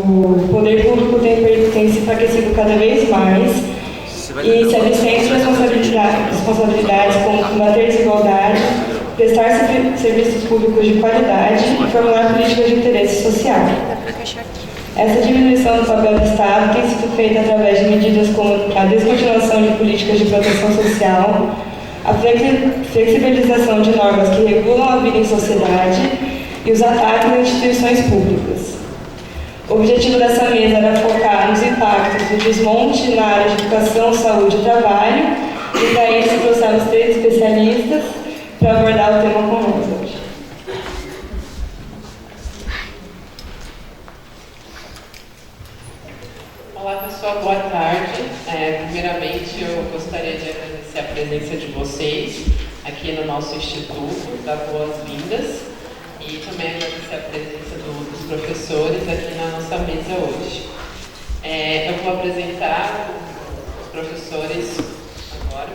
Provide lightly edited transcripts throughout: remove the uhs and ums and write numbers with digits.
o poder público tem se enfraquecido cada vez mais e se abstém de responsabilidades como combater a desigualdade, prestar serviços públicos de qualidade e formular políticas de interesse social. Essa diminuição do papel do Estado tem sido feita através de medidas como a descontinuação de políticas de proteção social, a flexibilização de normas que regulam a vida em sociedade e os ataques às instituições públicas. O objetivo dessa mesa era focar nos impactos do desmonte na área de educação, saúde e trabalho, e para isso trouxemos 3 especialistas para abordar o tema conosco hoje. Olá pessoal, boa tarde. Primeiramente eu gostaria de agradecer a presença de vocês aqui no nosso Instituto, dar boas-vindas e também agradecer a presença dos professores aqui na nossa mesa hoje. Eu vou apresentar os professores agora.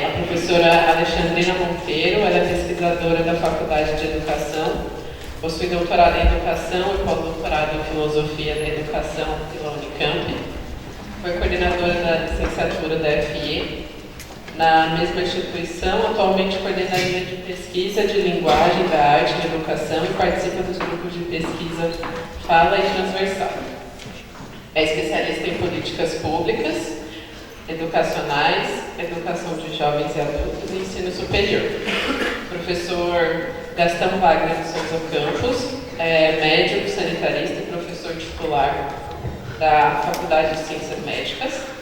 A professora Alexandrina Monteiro, ela é pesquisadora da Faculdade de Educação, possui doutorado em Educação e pós-doutorado em Filosofia da Educação pela Unicamp. Foi coordenadora da licenciatura da FIE. Na mesma instituição, atualmente coordena a linha de pesquisa de linguagem da arte na educação e participa dos grupos de pesquisa Fala e Transversal. É especialista em políticas públicas, educacionais, educação de jovens e adultos e ensino superior. Professor Gastão Wagner de Souza Campos, médico, sanitarista e professor titular da Faculdade de Ciências Médicas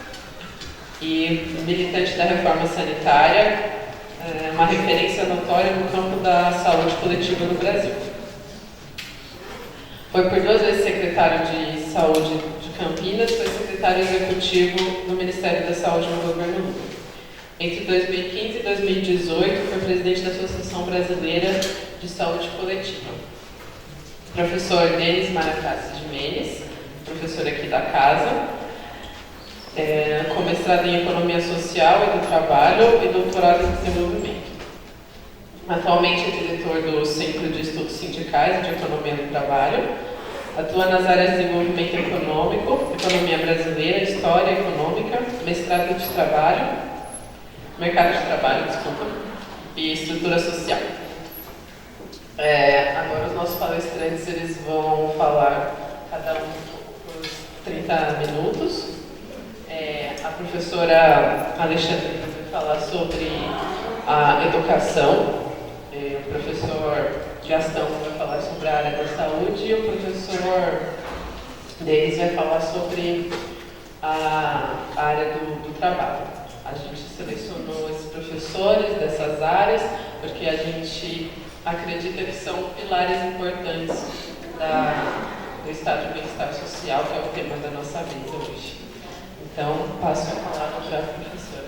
e militante da reforma sanitária, uma referência notória no campo da saúde coletiva no Brasil. Foi por 2 vezes secretário de Saúde de Campinas, foi secretário executivo do Ministério da Saúde no governo Lula. Entre 2015 e 2018, foi presidente da Associação Brasileira de Saúde Coletiva. Professor Denis Maracassi de Menes, professor aqui da casa, com mestrado em Economia Social e do Trabalho e doutorado em Desenvolvimento. Atualmente é diretor do Centro de Estudos Sindicais e de Economia do Trabalho, atua nas áreas de desenvolvimento econômico, economia brasileira, história econômica, mestrado de trabalho, mercado de trabalho, desculpa, e estrutura social. Agora os nossos palestrantes eles vão falar cada um por 30 minutos. A professora Alexandrina vai falar sobre a educação, o professor Gastão vai falar sobre a área da saúde e o professor Denis vai falar sobre a área do trabalho. A gente selecionou esses professores dessas áreas porque a gente acredita que são pilares importantes do estado de bem-estar social, que é o tema da nossa mesa hoje. Então, passo a palavra para a professora.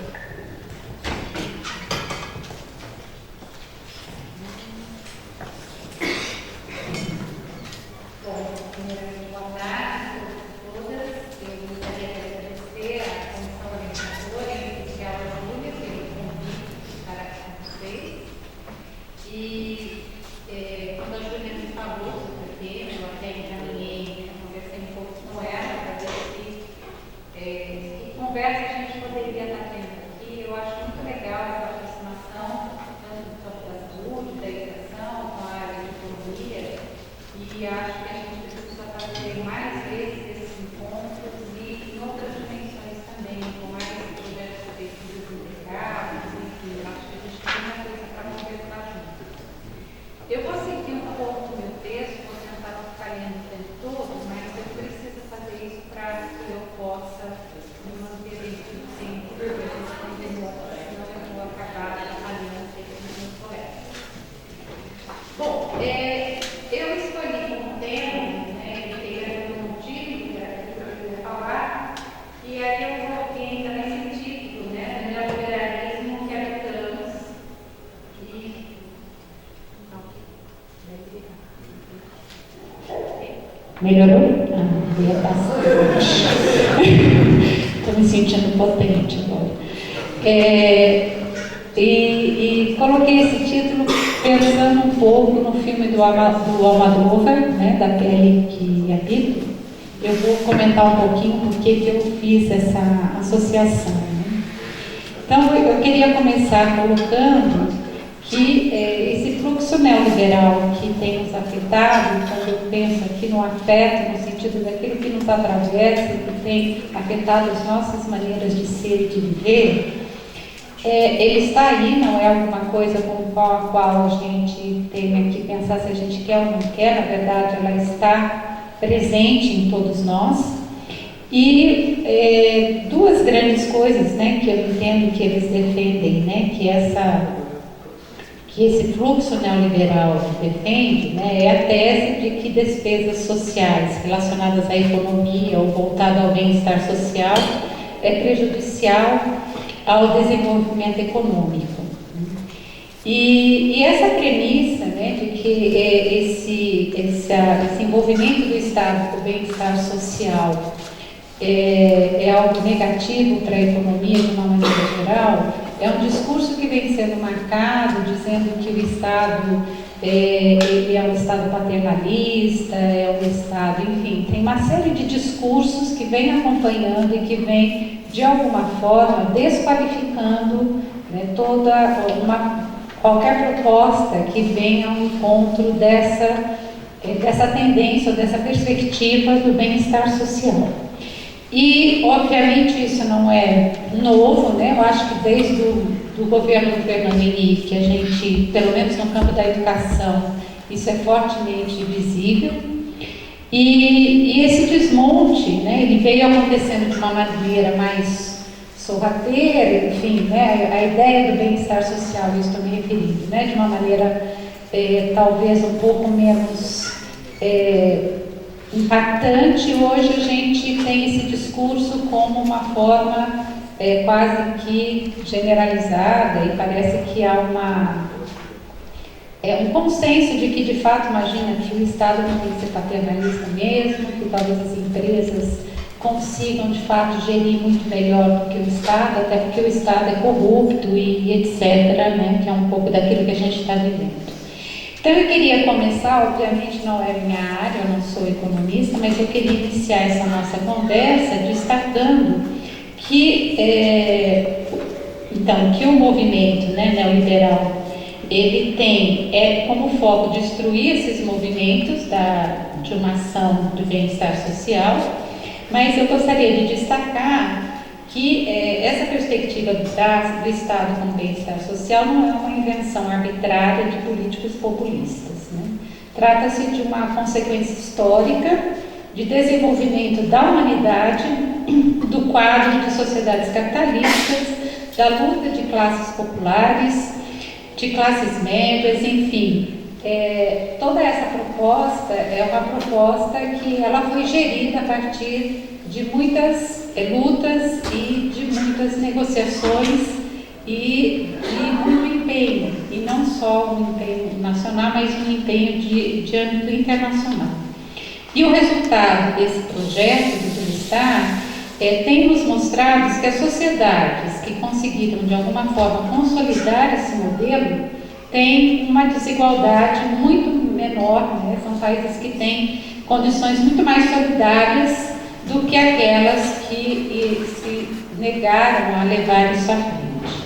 Bom, primeiramente, boa tarde a todas. Eu gostaria de agradecer à comissão organizadora, em especial a Júlia, pelo convite para estar com vocês. E, quando a Júlia me falou sobre o tema, eu até encaminhei, conversei um pouco com ela para ver que conversa a gente poderia estar tendo aqui. Eu acho muito legal essa aproximação, tanto do campo da saúde, da educação, com a área de economia, e acho que a gente precisa fazer mais vezes esses encontros e em outras dimensões também, com mais projetos de pesquisa de mercado, enfim, acho que a gente tem uma coisa para conversar junto. Eu vou seguir um pouco do meu texto, vou tentar não ficar lendo o tempo todo, mas eu preciso fazer isso para que eu possa me manter dentro do tempo, porque a gente não demora, senão eu vou acabar atrapalhando o tempo dos meus colegas. Bom, eu escolhi como tema, eu tenho um motivo para eu ia falar, e aí eu coloquei ainda nesse título, do neoliberalismo que habitamos e... Melhorou? Ah, eu ia passar. Estou me sentindo potente agora. E coloquei esse título pensando um pouco no filme do Almodóvar, né, da Pele que Habito, eu vou comentar um pouquinho por que eu fiz essa associação, né? Então, eu queria começar colocando que esse fluxo neoliberal que tem nos afetado, quando eu penso aqui no afeto, no sentido daquilo que nos atravessa, que tem afetado as nossas maneiras de ser e de viver, ele está aí, não é alguma coisa com a qual a gente tem que pensar se a gente quer ou não quer, na verdade ela está presente em todos nós. E duas grandes coisas, né, que eu entendo que eles defendem, né, que esse fluxo neoliberal defende, né, é a tese de que despesas sociais relacionadas à economia ou voltadas ao bem-estar social é prejudicial ao desenvolvimento econômico. E essa premissa, né, de que esse envolvimento do Estado com o bem-estar social é algo negativo para a economia de uma maneira geral, é um discurso que vem sendo marcado, dizendo que o Estado ele é um Estado paternalista, é um Estado, enfim, tem uma série de discursos que vem acompanhando e que vem, de alguma forma, desqualificando, né, qualquer proposta que venha ao encontro dessa tendência ou dessa perspectiva do bem-estar social. E, obviamente, isso não é novo, né? Eu acho que desde o governo do Fernando Henrique, que a gente, pelo menos no campo da educação, isso é fortemente visível. E esse desmonte, né, ele veio acontecendo de uma maneira mais sorrateira, enfim, né, a ideia do bem-estar social, eu estou me referindo, né, de uma maneira talvez um pouco menos impactante. Hoje a gente tem esse discurso como uma forma quase que generalizada e parece que há um consenso de que, de fato, imagina que o Estado não tem que ser paternalista mesmo, que talvez as empresas consigam, de fato, gerir muito melhor do que o Estado, até porque o Estado é corrupto e etc., né, que é um pouco daquilo que a gente está vivendo. Então, eu queria começar, obviamente não é minha área, eu não sou economista, mas eu queria iniciar essa nossa conversa destacando que, que o movimento, né, neoliberal, ele tem como foco destruir esses movimentos de uma ação de bem-estar social, mas eu gostaria de destacar que essa perspectiva do Estado como bem-estar social não é uma invenção arbitrária de políticos populistas, né? Trata-se de uma consequência histórica de desenvolvimento da humanidade, do quadro de sociedades capitalistas, da luta de classes populares, de classes médias, enfim. Toda essa proposta é uma proposta que ela foi gerida a partir de muitas lutas e de muitas negociações e de muito empenho, e não só um empenho nacional, mas um empenho de âmbito internacional. E o resultado desse projeto do bem-estar tem nos mostrado que as sociedades que conseguiram, de alguma forma, consolidar esse modelo têm uma desigualdade muito menor, né? São países que têm condições muito mais solidárias do que aquelas que se negaram a levar isso à frente.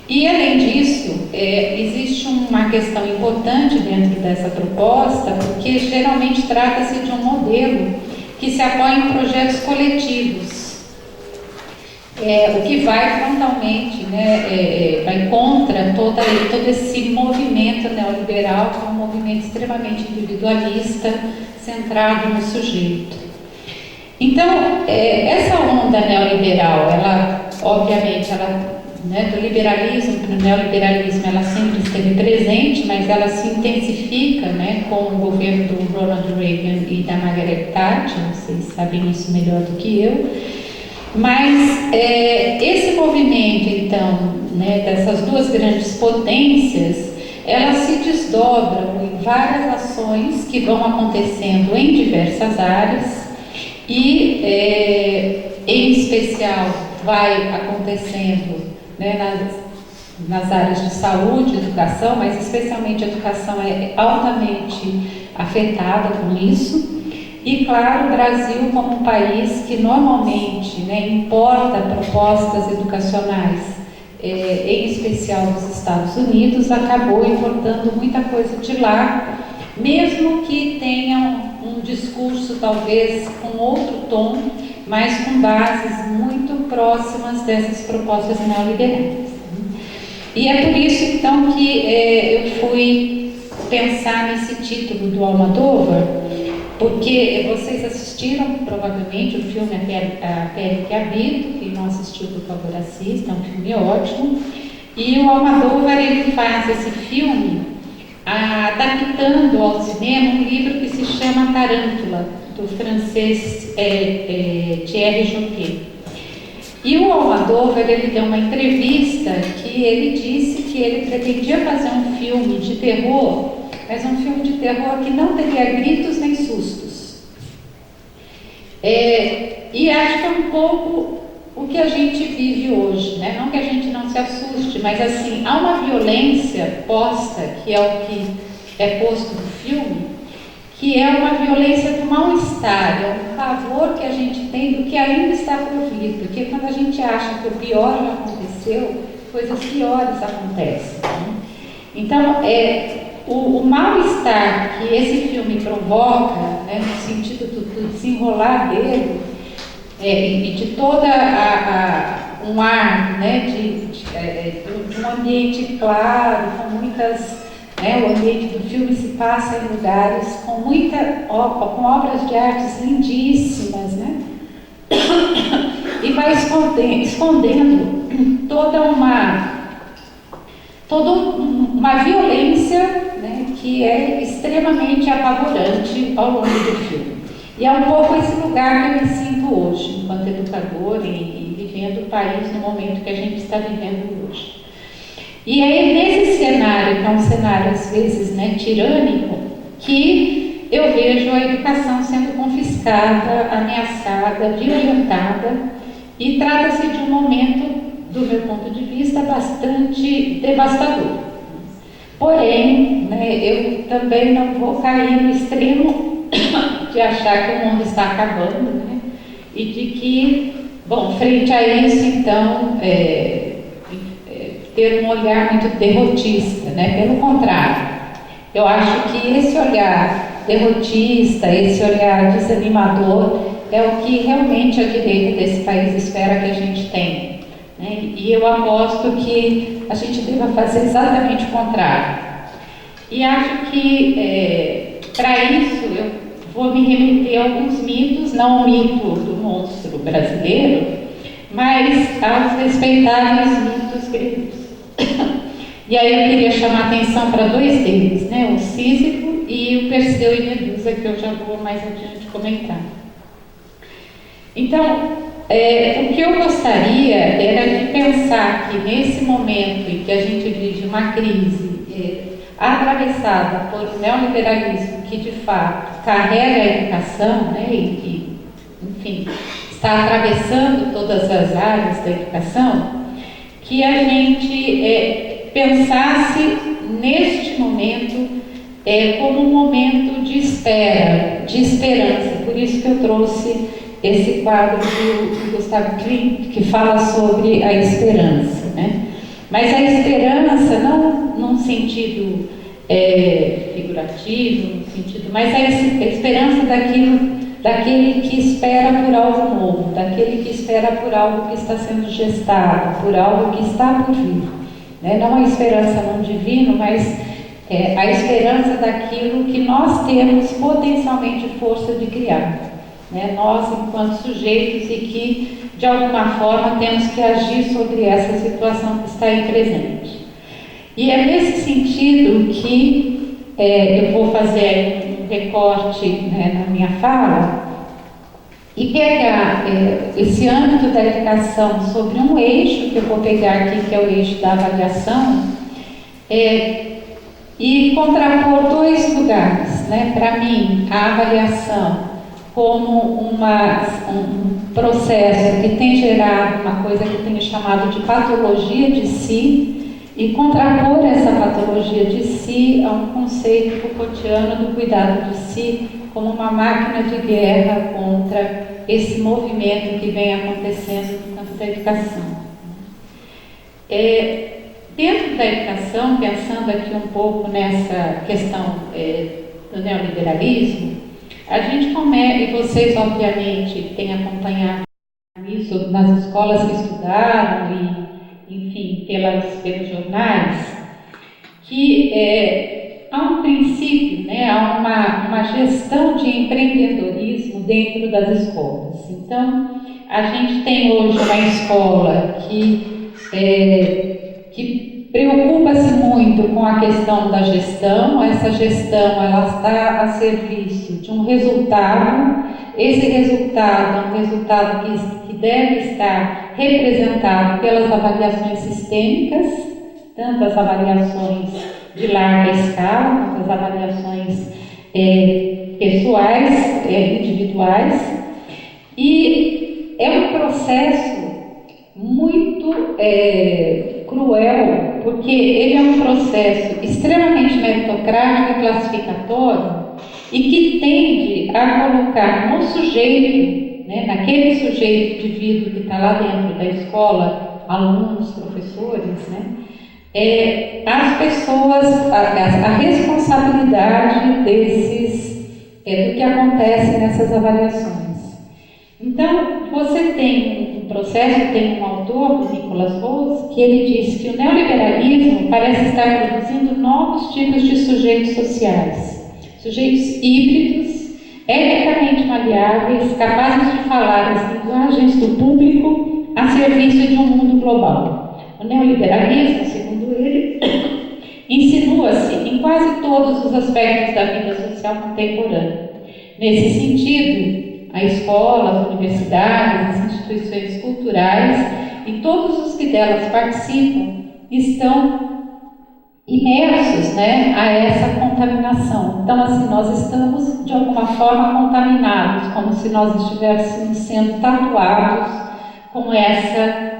E, além disso, existe uma questão importante dentro dessa proposta, porque geralmente trata-se de um modelo que se apoia em projetos coletivos, o que vai frontalmente, né, vai contra todo esse movimento neoliberal, que é um movimento extremamente individualista, centrado no sujeito. Então, essa onda neoliberal, ela, obviamente, do liberalismo para o neoliberalismo, ela sempre esteve presente, mas ela se intensifica, né, com o governo do Ronald Reagan e da Margaret Thatcher, vocês sabem isso melhor do que eu. Mas esse movimento, então, né, dessas duas grandes potências, elas se desdobram em várias ações que vão acontecendo em diversas áreas e, em especial, vai acontecendo, né, nas áreas de saúde, educação, mas especialmente a educação é altamente afetada com isso. E, claro, o Brasil, como um país que normalmente, né, importa propostas educacionais, em especial dos Estados Unidos, acabou importando muita coisa de lá, mesmo que tenham um discurso talvez com outro tom, mas com bases muito próximas dessas propostas neoliberais. E é por isso, então, que eu fui pensar nesse título do Almodóvar, porque vocês assistiram provavelmente o filme A Pele que Habito, quem não assistiu, por favor, assista, é um filme ótimo. E o Almodóvar, ele faz esse filme adaptando ao cinema um livro que se chama Tarântula, do francês Thierry Joquet. E o Almodóvar, ele deu uma entrevista que ele disse que ele pretendia fazer um filme de terror, mas um filme de terror que não teria gritos nem sustos. E acho que é um pouco o que a gente vive hoje, né? Não que a gente não se assuste, mas assim, há uma violência posta, que é o que é posto no filme, que é uma violência do mal-estar, é um pavor que a gente tem do que ainda está por vir, porque quando a gente acha que o pior já aconteceu, coisas piores acontecem, né? Então, o mal-estar que esse filme provoca, né, no sentido do desenrolar dele, e de toda um ar, né, de um ambiente claro, com muitas... o ambiente do filme se passa em lugares com obras de artes lindíssimas, né? E vai escondendo toda uma violência, né, que é extremamente apavorante ao longo do filme. E é um pouco esse lugar que eu me sinto hoje, enquanto educadora e vivendo o país no momento que a gente está vivendo hoje. E é nesse cenário, que é um cenário às vezes, né, tirânico, que eu vejo a educação sendo confiscada, ameaçada, violentada, e trata-se de um momento, do meu ponto de vista, bastante devastador. Porém, né, eu também não vou cair no extremo de achar que o mundo está acabando, né, e de que, bom, frente a isso, então, ter um olhar muito derrotista, né? Pelo contrário, eu acho que esse olhar derrotista, esse olhar desanimador, é o que realmente a direita desse país espera que a gente tenha, né? E eu aposto que a gente deva fazer exatamente o contrário. E acho que, para isso, eu vou me remeter a alguns mitos, não o mito do monstro brasileiro, mas aos respeitáveis mitos gregos. E aí eu queria chamar a atenção para dois deles, né? O Sísifo e o Perseu e Medusa, que eu já vou mais adiante comentar. Então, o que eu gostaria era de pensar que nesse momento em que a gente vive uma crise atravessada por um neoliberalismo que de fato carrega a educação, né? E enfim, está atravessando todas as áreas da educação, que a gente pensasse neste momento como um momento de espera, de esperança. Por isso que eu trouxe esse quadro do Gustavo Klimt, que fala sobre a esperança, né? Mas a esperança não num sentido figurativo, no sentido, mas a esperança daquele que espera por algo novo, daquele que espera por algo que está sendo gestado, por algo que está por vir, né? Não a esperança no divino, mas a esperança daquilo que nós temos potencialmente força de criar, né? Nós, enquanto sujeitos, e que de alguma forma temos que agir sobre essa situação que está aí presente. E é nesse sentido que eu vou fazer um recorte, né, na minha fala, e pegar esse âmbito da educação sobre um eixo, que eu vou pegar aqui, que é o eixo da avaliação, e contrapor dois lugares, né? Para mim, a avaliação como um processo que tem gerado uma coisa que eu tenho chamado de patologia de si, e contrapor essa patologia de si a um conceito Foucaultiano do cuidado de si como uma máquina de guerra contra esse movimento que vem acontecendo no campo da educação. Dentro da educação, pensando aqui um pouco nessa questão do neoliberalismo, a gente começa, e vocês obviamente têm acompanhado isso nas escolas que estudaram e, enfim, pelos jornais, que há um princípio, né, há uma gestão de empreendedorismo dentro das escolas. Então, a gente tem hoje uma escola que preocupa-se muito com a questão da gestão. Essa gestão ela está a serviço de um resultado. Esse resultado é um resultado que deve estar representado pelas avaliações sistêmicas, tanto as avaliações de larga escala, quanto as avaliações pessoais, individuais, e é um processo muito cruel, porque ele é um processo extremamente meritocrático e classificatório e que tende a colocar no sujeito, né, naquele sujeito indivíduo que está lá dentro da escola, alunos, professores, né, as pessoas, a responsabilidade do que acontece nessas avaliações. Então, você tem um processo, tem um autor, o Nicholas Rawls, que ele diz que o neoliberalismo parece estar produzindo novos tipos de sujeitos sociais, sujeitos híbridos, eticamente maleáveis, capazes de falar as linguagens do público a serviço de um mundo global. O neoliberalismo, segundo ele, insinua-se em quase todos os aspectos da vida social contemporânea. Nesse sentido, a escola, as universidades, as instituições culturais e todos os que delas participam estão imersos, né, a essa contaminação. Então, assim, nós estamos de alguma forma contaminados, como se nós estivéssemos sendo tatuados com essa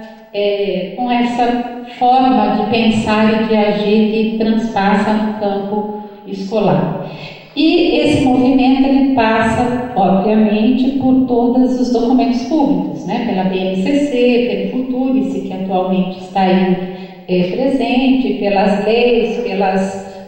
forma de pensar e de agir que transpassa no campo escolar. E esse movimento ele passa, obviamente, por todos os documentos públicos, né? Pela BNCC, pelo Futurice, que atualmente está aí presente, pelas leis,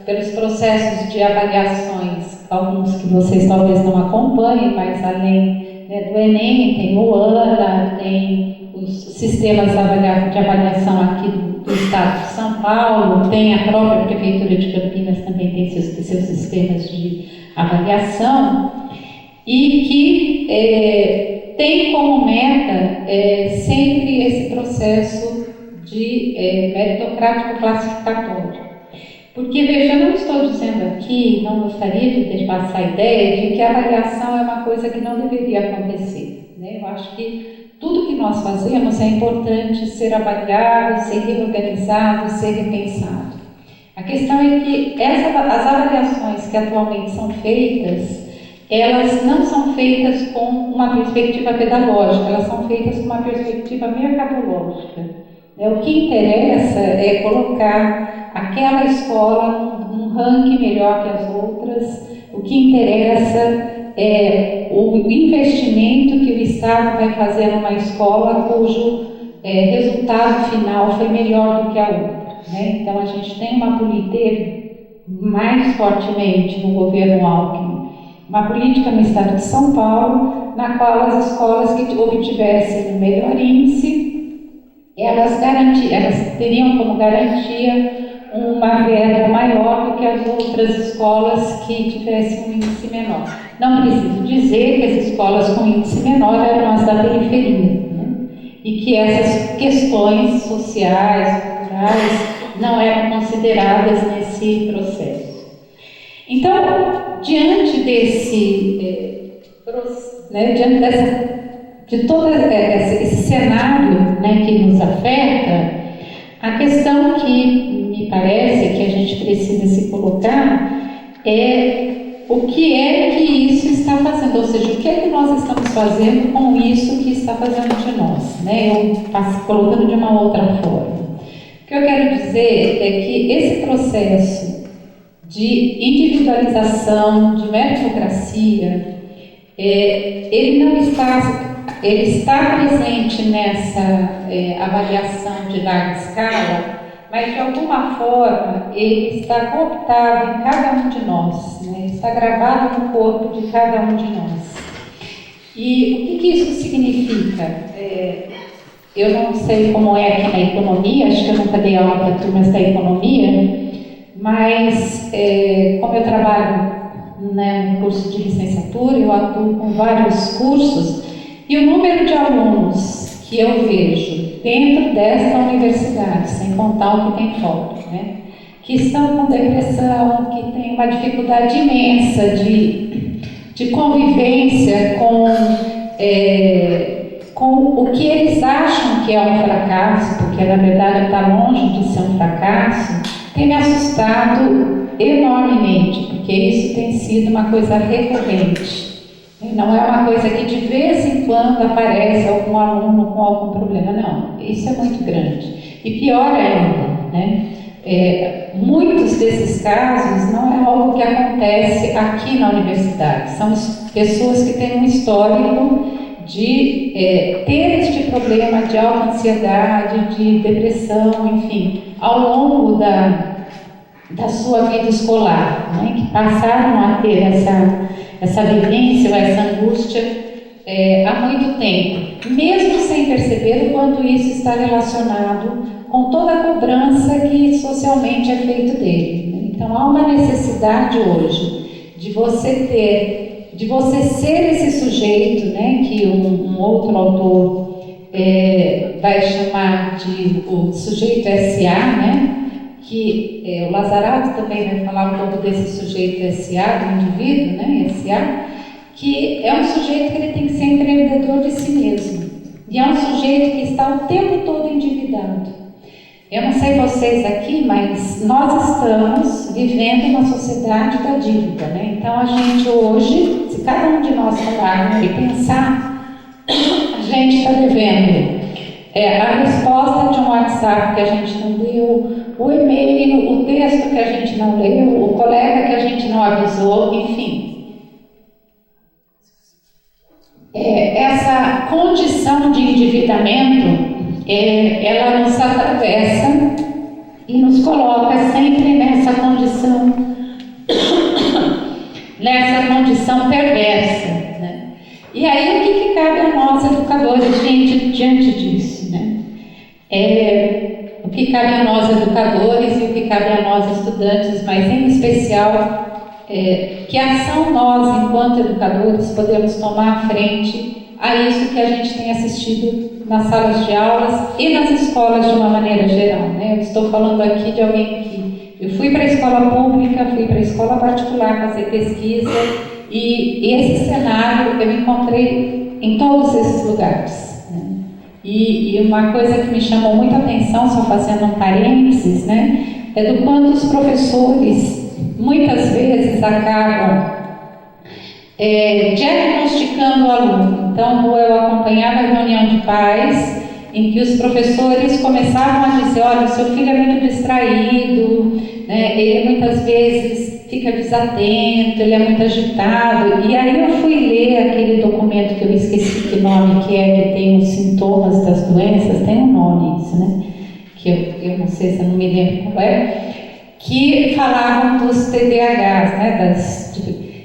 pelos processos de avaliações, alguns que vocês talvez não acompanhem, mas além, né, do Enem, tem o ANA, tem os sistemas de avaliação aqui do Estado de São Paulo, tem a própria Prefeitura de Campinas também tem seus sistemas de avaliação, e que tem como meta sempre esse processo de meritocrático classificatório. Porque, veja, eu não estou dizendo aqui, não gostaria de passar a ideia de que a avaliação é uma coisa que não deveria acontecer, né? Eu acho que tudo que nós fazemos é importante ser avaliado, ser reorganizado, ser repensado. A questão é que as avaliações que atualmente são feitas, elas não são feitas com uma perspectiva pedagógica, elas são feitas com uma perspectiva mercadológica. O que interessa é colocar aquela escola num ranking melhor que as outras. O que interessa é o investimento que o Estado vai fazer numa escola cujo resultado final foi melhor do que a outra, né? Então, a gente tem uma política mais fortemente no governo Alckmin, uma política no Estado de São Paulo, na qual as escolas que obtivessem o melhor índice, elas teriam como garantia uma verba maior do que as outras escolas que tivessem um índice menor. Não preciso dizer que as escolas com índice menor eram as da periferia, né? E que essas questões sociais, culturais, não eram consideradas nesse processo. Então, diante de todo esse cenário, né, que nos afeta, a questão que me parece que a gente precisa se colocar é o que é que isso está fazendo, ou seja, o que é que nós estamos fazendo com isso que está fazendo de nós, né? Eu passo colocando de uma outra forma. que eu quero dizer é que esse processo de individualização, de meritocracia, ele está presente nessa avaliação de larga escala, mas de alguma forma ele está cooptado em cada um de nós, né? Está gravado no corpo de cada um de nós. E o que isso significa? Eu não sei como é aqui na economia, acho que eu nunca dei aula para turmas da economia, mas como eu trabalho, né, no curso de licenciatura, eu atuo com vários cursos, e o número de alunos que eu vejo dentro desta universidade, sem contar o que tem fora, né, que estão com depressão, que têm uma dificuldade imensa de convivência com o que eles acham que é um fracasso, porque na verdade está longe de ser um fracasso, tem me assustado enormemente, porque isso tem sido uma coisa recorrente. Não é uma coisa que de vez em quando aparece algum aluno com algum problema, não. Isso é muito grande. E pior ainda, né? Muitos desses casos não é algo que acontece aqui na universidade. São pessoas que têm um histórico de ter este problema de alta ansiedade, de depressão, enfim, ao longo da sua vida escolar, né? Que passaram a ter essa vivência, essa angústia há muito tempo, mesmo sem perceber o quanto isso está relacionado com toda a cobrança que socialmente é feito dele, né? Então há uma necessidade hoje de você ser esse sujeito, né, que um outro autor vai chamar de o sujeito SA, né? Que o Lazarato também vai falar um pouco desse sujeito SA, do indivíduo, né, SA, que é um sujeito que ele tem que ser empreendedor de si mesmo. E é um sujeito que está o tempo todo endividado. Eu não sei vocês aqui, mas nós estamos vivendo uma sociedade da dívida, né? Então a gente hoje, se cada um de nós parar e pensar, a gente está devendo a resposta de um WhatsApp que a gente não deu, o e-mail, o texto que a gente não leu, o colega que a gente não avisou, enfim. Essa condição de endividamento, ela nos atravessa e nos coloca sempre nessa condição perversa, né? E aí o que cabe a nós educadores diante disso, né? O que cabe a nós educadores e o que cabe a nós estudantes, mas em especial que ação nós, enquanto educadores, podemos tomar à frente a isso que a gente tem assistido nas salas de aulas e nas escolas de uma maneira geral, né? Eu estou falando aqui de alguém que eu fui para a escola pública, fui para a escola particular fazer pesquisa e esse cenário eu encontrei em todos esses lugares, né? E uma coisa que me chamou muita atenção, só fazendo um parênteses, né, é do quanto os professores muitas vezes acabam diagnosticando o aluno. Então, eu acompanhava a reunião de pais em que os professores começavam a dizer: olha, o seu filho é muito distraído, né? Ele muitas vezes fica desatento, ele é muito agitado. E aí eu fui ler aquele documento que eu esqueci que nome que tem os sintomas das doenças, tem um nome isso, né? Que eu não sei se eu não me lembro qual que falavam dos TDAHs, né?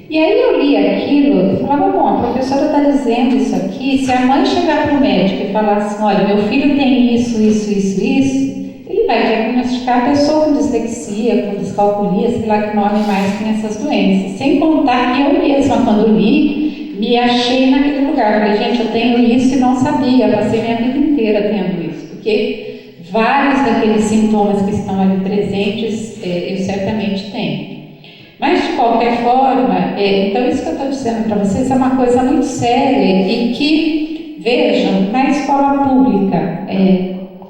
E aí eu li aquilo e falava: bom, a professora está dizendo isso aqui, se a mãe chegar para o médico e falar assim: olha, meu filho tem isso, ele vai diagnosticar a pessoa com dislexia, com descalculia, sei lá que nome mais tem essas doenças. Sem contar que eu mesma, quando li, me achei naquele lugar. Falei: gente, eu tenho isso e não sabia, passei minha vida inteira tendo isso, porque vários daqueles sintomas que estão ali presentes eu certamente tenho. Mas, de qualquer forma, então isso que eu estou dizendo para vocês é uma coisa muito séria e que, vejam, na escola pública,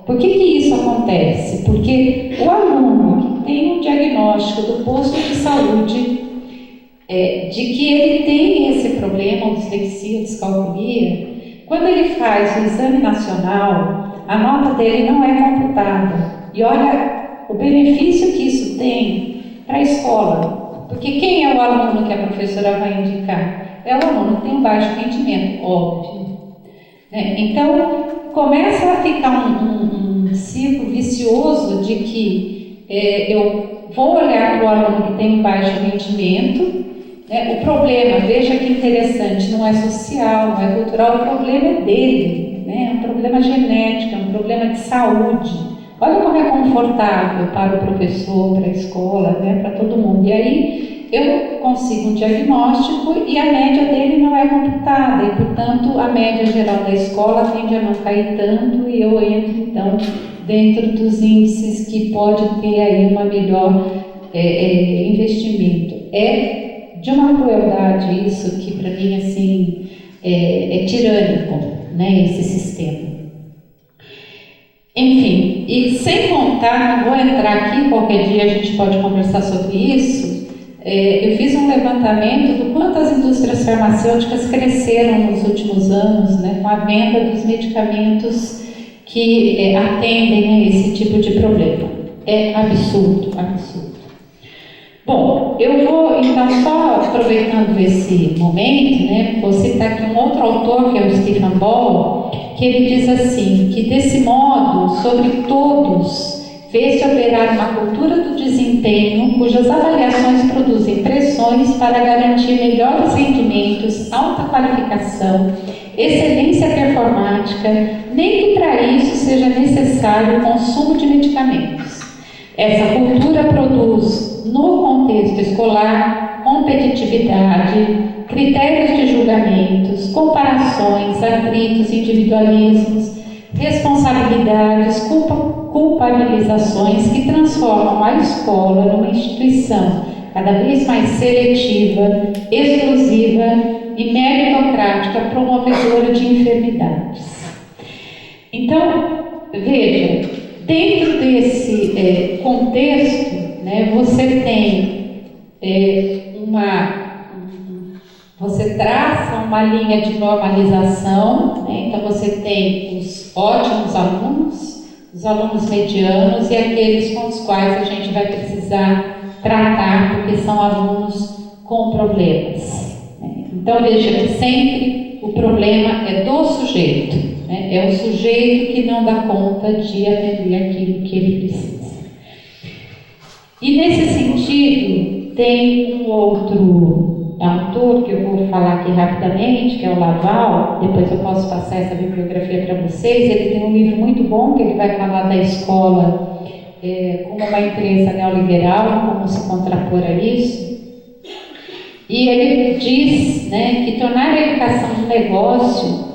por que isso acontece? Porque o aluno que tem um diagnóstico do posto de saúde de que ele tem esse problema, dislexia, descalculia, quando ele faz o exame nacional, a nota dele não é computada. E olha o benefício que isso tem para a escola. Porque quem é o aluno que a professora vai indicar? É o aluno que tem um baixo rendimento, óbvio. Então, começa a ficar um ciclo vicioso de que eu vou olhar para o aluno que tem um baixo rendimento. O problema, veja que interessante, não é social, não é cultural, o problema é dele, é um problema genético, é um problema de saúde. Olha como é confortável para o professor, para a escola, para todo mundo. E aí eu consigo um diagnóstico e a média dele não é computada, e portanto a média geral da escola tende a não cair tanto e eu entro então dentro dos índices que pode ter aí uma melhor investimento. É de uma crueldade isso que para mim assim é tirânico, esse sistema. Enfim, e sem contar, não vou entrar aqui, qualquer dia a gente pode conversar sobre isso. Eu fiz um levantamento do quanto as indústrias farmacêuticas cresceram nos últimos anos, com a venda dos medicamentos que atendem a esse tipo de problema. É absurdo, absurdo. Bom, eu vou então, só aproveitando esse momento, vou citar aqui um outro autor, que é o Stephen Ball, que ele diz assim, que desse modo, sobre todos, vê-se operar uma cultura do desempenho, cujas avaliações produzem pressões para garantir melhores rendimentos, alta qualificação, excelência performática, nem que para isso seja necessário o consumo de medicamentos. Essa cultura produz, no contexto escolar, competitividade, critérios de julgamentos, comparações, atritos, individualismos, responsabilidades, culpabilizações que transformam a escola numa instituição cada vez mais seletiva, exclusiva e meritocrática, promovedora de enfermidades. Então, veja, dentro desse contexto, você tem você traça uma linha de normalização, então você tem os ótimos alunos, os alunos medianos e aqueles com os quais a gente vai precisar tratar, porque são alunos com problemas. Então veja que sempre o problema é do sujeito, é o sujeito que não dá conta de atender aquilo que ele precisa. E nesse sentido, tem um outro autor que eu vou falar aqui rapidamente, que é o Laval. Depois eu posso passar essa bibliografia para vocês. Ele tem um livro muito bom que ele vai falar da escola como uma empresa neoliberal, como se contrapor a isso. E ele diz que tornar a educação um negócio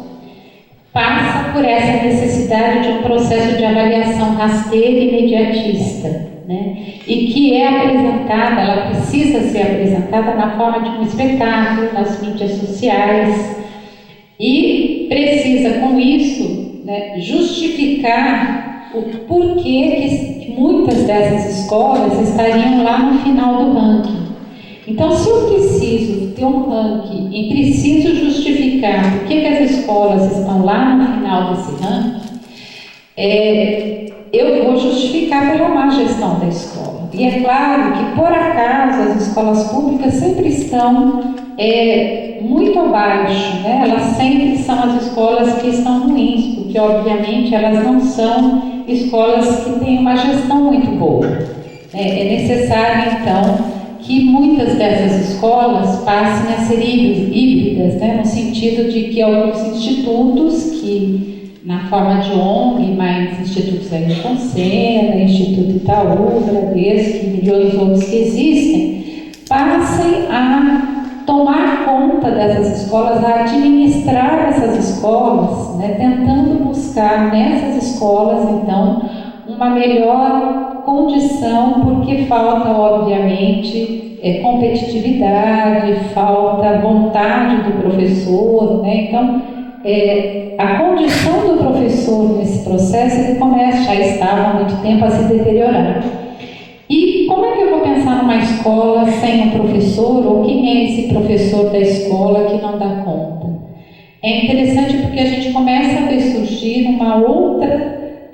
passa por essa necessidade de um processo de avaliação rasteira e imediatista, e que é apresentada, ela precisa ser apresentada na forma de um espetáculo nas mídias sociais e precisa, com isso, justificar o porquê que muitas dessas escolas estariam lá no final do ranking. Então, se eu preciso ter um ranking e preciso justificar por que as escolas estão lá no final desse ranking, eu vou justificar pela má gestão da escola. E é claro que, por acaso, as escolas públicas sempre estão muito abaixo, elas sempre são as escolas que estão ruins, porque, obviamente, elas não são escolas que têm uma gestão muito boa. É necessário, então, que muitas dessas escolas passem a ser híbridas, no sentido de que alguns institutos que, na forma de ONG, mas institutos Ayrton Senna, Instituto Itaú, Bradesco e milhões de outros que existem, passem a tomar conta dessas escolas, a administrar essas escolas, tentando buscar nessas escolas, então, uma melhor condição, porque falta, obviamente, competitividade, falta vontade do professor, Então, a condição do professor nesse processo, ele já estava há muito tempo a se deteriorar. E como é que eu vou pensar numa escola sem um professor, ou quem é esse professor da escola que não dá conta? É interessante porque a gente começa a ver surgir uma outra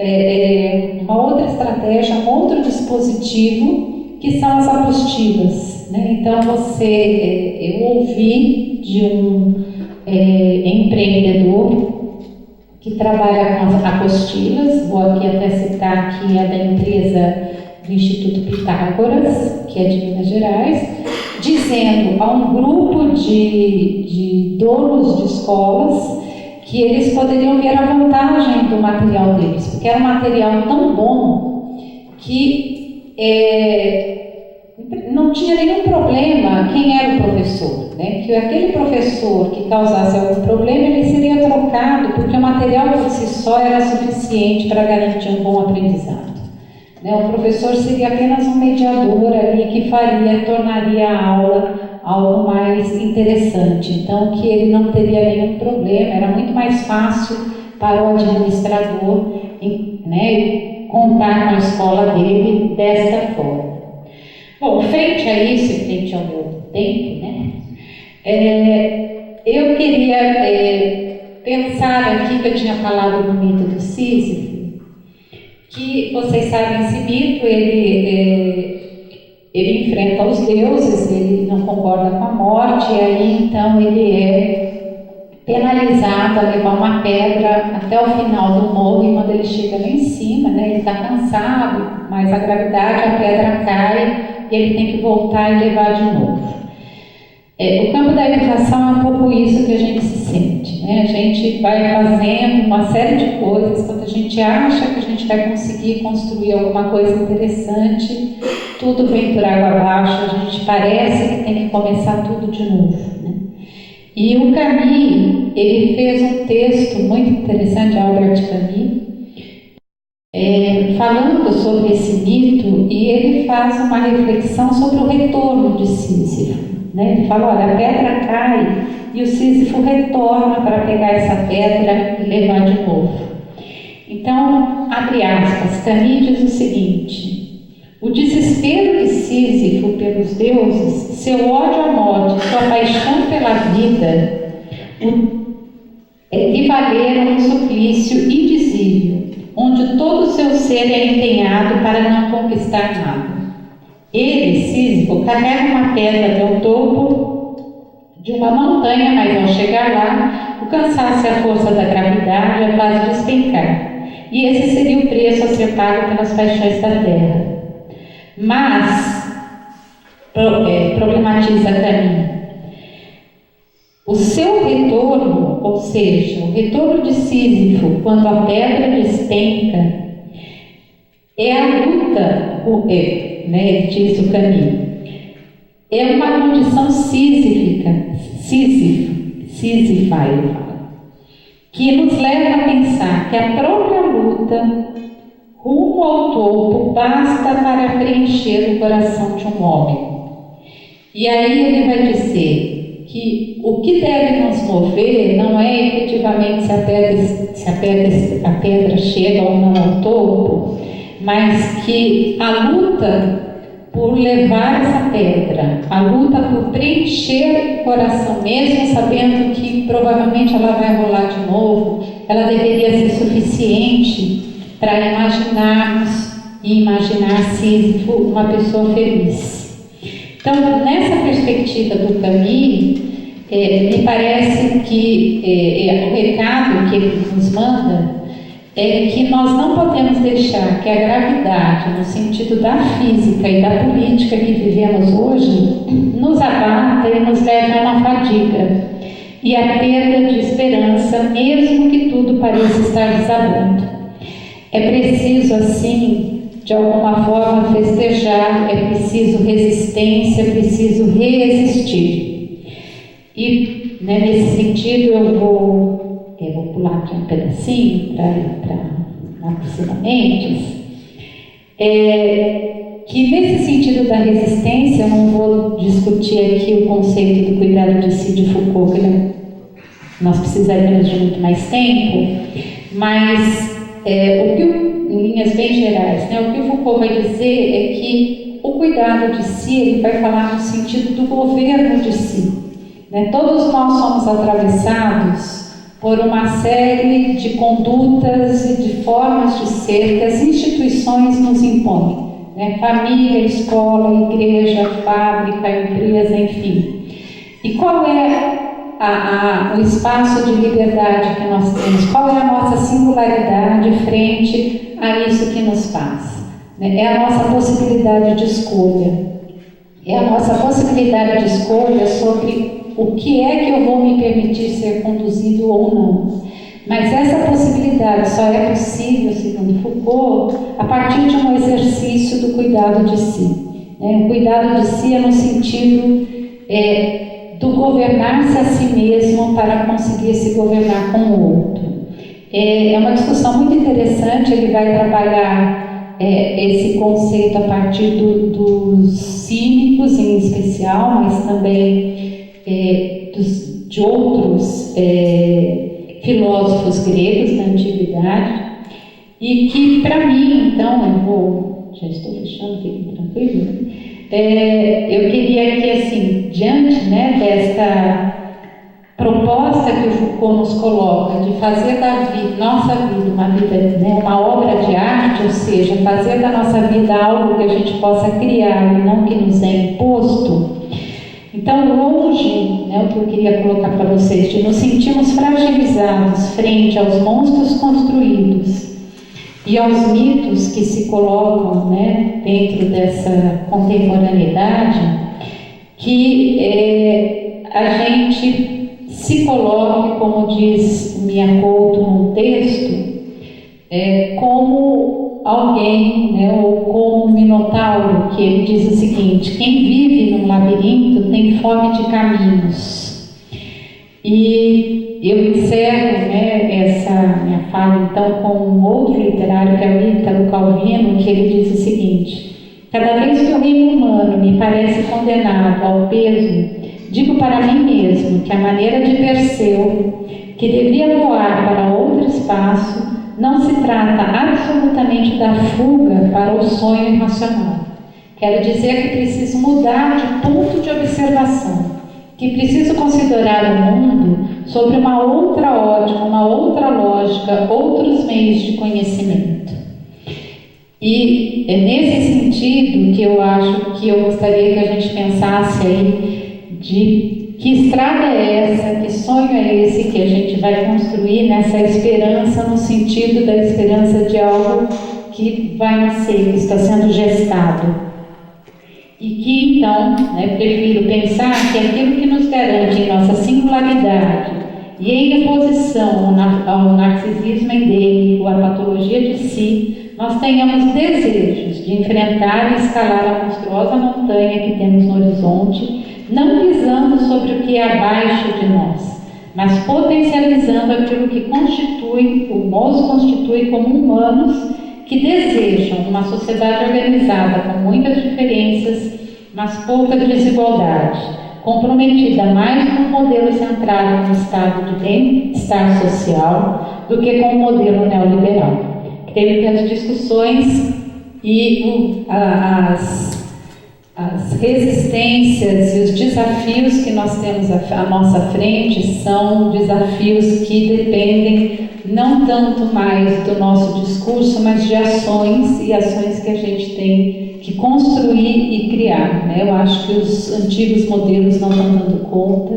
uma outra estratégia, um outro dispositivo, que são as apostilas, né? Então, eu ouvi de um empreendedor que trabalha com as apostilas, vou aqui até citar aqui a da empresa do Instituto Pitágoras, que é de Minas Gerais, dizendo a um grupo de donos de escolas que eles poderiam ver a vantagem do material deles, porque era um material tão bom que não tinha nenhum problema quem era o professor, né? Que aquele professor que causasse algum problema, ele seria trocado, porque o material por si só era suficiente para garantir um bom aprendizado. Né? O professor seria apenas um mediador ali que tornaria a aula algo mais interessante. Então, que ele não teria nenhum problema, era muito mais fácil para o administrador, né, contar com a escola dele desta forma. Bom, frente a isso, frente ao meu tempo, né, eu queria pensar aqui que eu tinha falado do mito do Sísifo, que vocês sabem, esse mito, ele enfrenta os deuses, ele não concorda com a morte, e aí então ele é penalizado a levar uma pedra até o final do morro, e quando ele chega lá em cima, né, ele está cansado, mas a gravidade, a pedra cai, e ele tem que voltar e levar de novo. O campo da educação é um pouco isso que a gente se sente, né? A gente vai fazendo uma série de coisas, quando a gente acha que a gente vai conseguir construir alguma coisa interessante, tudo vem por água abaixo, a gente parece que tem que começar tudo de novo, né? E o Camus, ele fez um texto muito interessante, Albert Camus, falando sobre esse mito, e ele faz uma reflexão sobre o retorno de Sísifo. Né? Ele fala, olha, a pedra cai e o Sísifo retorna para pegar essa pedra e levar de novo. Então, abre aspas, Camus diz o seguinte: o desespero de Sísifo pelos deuses, seu ódio à morte, sua paixão pela vida, lhe valeram um suplício indizível, onde todo o seu ser é empenhado para não conquistar nada. Ele, Sísifo, carrega uma pedra até o topo de uma montanha, mas ao chegar lá, o cansaço e a força da gravidade a faz despencar. E esse seria o preço a ser pago pelas paixões da terra. Mas, problematiza Camus, o seu retorno, ou seja, o retorno de Sísifo, quando a pedra despenca, é a luta, né, diz o Camus, é uma condição sísifa, que nos leva a pensar que a própria luta rumo ao topo basta para preencher o coração de um homem. E aí ele vai dizer que o que deve nos mover não é efetivamente se a pedra chega ou não ao topo, mas que a luta por levar essa pedra, a luta por preencher o coração, mesmo sabendo que provavelmente ela vai rolar de novo, ela deveria ser suficiente para imaginarmos e imaginar Sísifo uma pessoa feliz. Então, nessa perspectiva do Camus, me parece que o recado que ele nos manda é que nós não podemos deixar que a gravidade, no sentido da física e da política que vivemos hoje, nos abata e nos leve a uma fadiga e a perda de esperança, mesmo que tudo pareça estar desabando. É preciso, assim, de alguma forma festejar, é preciso resistência, é preciso resistir. E, né, nesse sentido, eu vou pular aqui um pedacinho para ir para Marcos que nesse sentido da resistência, eu não vou discutir aqui o conceito do cuidado de si de Foucault, que nós precisaríamos de muito mais tempo, mas o que, em linhas bem gerais, né, o que o Foucault vai dizer é que o cuidado de si, ele vai falar no sentido do governo de si. Né? Todos nós somos atravessados por uma série de condutas e de formas de ser que as instituições nos impõem, né? Família, escola, igreja, fábrica, empresa, enfim. E qual é o espaço de liberdade que nós temos? Qual é a nossa singularidade frente a isso que nos passa? É a nossa possibilidade de escolha. É a nossa possibilidade de escolha sobre o que é que eu vou me permitir ser conduzido ou não. Mas essa possibilidade só é possível, segundo Foucault, a partir de um exercício do cuidado de si. O cuidado de si é no sentido do governar-se a si mesmo para conseguir se governar com o outro. É uma discussão muito interessante, ele vai trabalhar esse conceito a partir dos cínicos em especial, mas também de outros filósofos gregos da antiguidade, e que para mim, então, já estou fechando, fiquem tranquilos, eu queria que, assim, diante, né, desta proposta que o Foucault nos coloca de fazer da nossa vida uma vida, né, uma obra de arte, ou seja, fazer da nossa vida algo que a gente possa criar e não que nos é imposto. Então, longe, né, o que eu queria colocar para vocês, de nos sentirmos fragilizados frente aos monstros construídos e aos mitos que se colocam, né, dentro dessa contemporaneidade, que a gente se coloque, como diz Mia Couto num texto, como alguém, né, ou como um minotauro, que ele diz o seguinte: quem vive num labirinto tem fome de caminhos. E eu encerro, né, essa minha fala então com um outro literário, que é o Ítalo Calvino, que ele diz o seguinte: cada vez que o reino humano me parece condenado ao peso, digo para mim mesmo que a maneira de Perseu, que devia voar para outro espaço, não se trata absolutamente da fuga para o sonho irracional. Quero dizer que preciso mudar de ponto de observação, que preciso considerar o mundo sobre uma outra ótica, uma outra lógica, outros meios de conhecimento. E é nesse sentido que eu acho que eu gostaria que a gente pensasse aí de que estrada é essa, que sonho é esse que a gente vai construir nessa esperança, no sentido da esperança de algo que vai nascer, que está sendo gestado. E que então, né, prefiro pensar que aquilo que nos garante em nossa singularidade e em oposição ao narcisismo endêmico, à patologia de si, nós tenhamos desejos de enfrentar e escalar a monstruosa montanha que temos no horizonte, não pisando sobre o que é abaixo de nós, mas potencializando aquilo que nos constitui como humanos que desejam uma sociedade organizada com muitas diferenças, mas pouca desigualdade, comprometida mais com um modelo centrado no estado de bem-estar social do que com o modelo neoliberal. Creio que as discussões e as resistências e os desafios que nós temos à nossa frente são desafios que dependem não tanto mais do nosso discurso, mas de ações, e ações que a gente tem que construir e criar, né? Eu acho que os antigos modelos não estão dando conta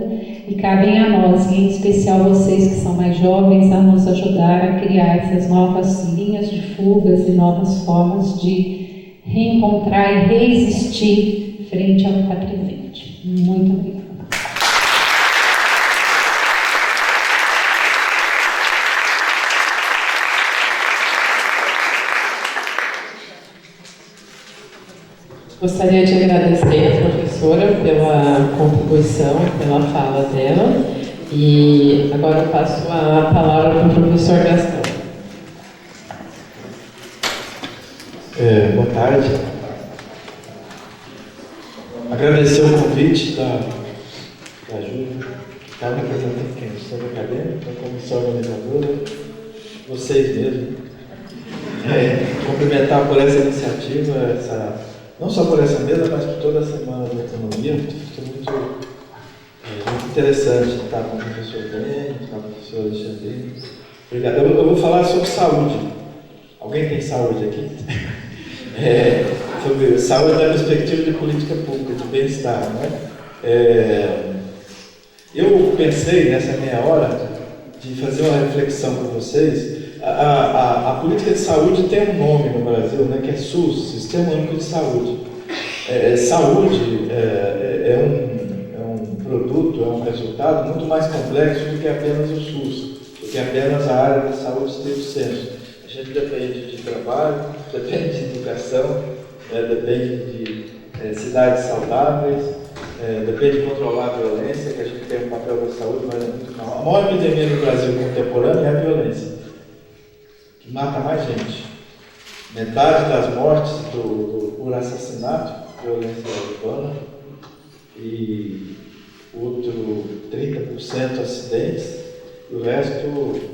e cabem a nós, e em especial vocês que são mais jovens, a nos ajudar a criar essas novas linhas de fugas e novas formas de reencontrar e resistir frente ao que está presente. Muito obrigada. Gostaria de agradecer à professora pela contribuição, pela fala dela, e agora eu passo a palavra para o professor Gastão. Boa tarde. Agradecer o convite da Júlia, que está representando quem? O Centro Acadêmico, a comissão organizadora, vocês mesmos. Cumprimentar por essa iniciativa, não só por essa mesa, mas por toda a Semana da Economia. Estou muito interessante estar com o professor Daniel, com o professor Alexandre. Obrigado. Eu vou falar sobre saúde. Alguém tem saúde aqui? Sobre saúde da perspectiva de política pública, de bem-estar, né? Eu pensei nessa meia hora de fazer uma reflexão com vocês. A política de saúde tem um nome no Brasil, né, que é SUS, Sistema Único de Saúde. Saúde é um produto, é um resultado muito mais complexo do que apenas o SUS, do que apenas a área da saúde estrito sensu. A gente depende de trabalho, depende de educação, depende de cidades saudáveis, depende de controlar a violência, que a gente tem um papel da saúde, mas é muito mal. A maior epidemia no Brasil contemporâneo é a violência, que mata mais gente. Metade das mortes por assassinato, violência urbana, e outro 30% acidentes, e o resto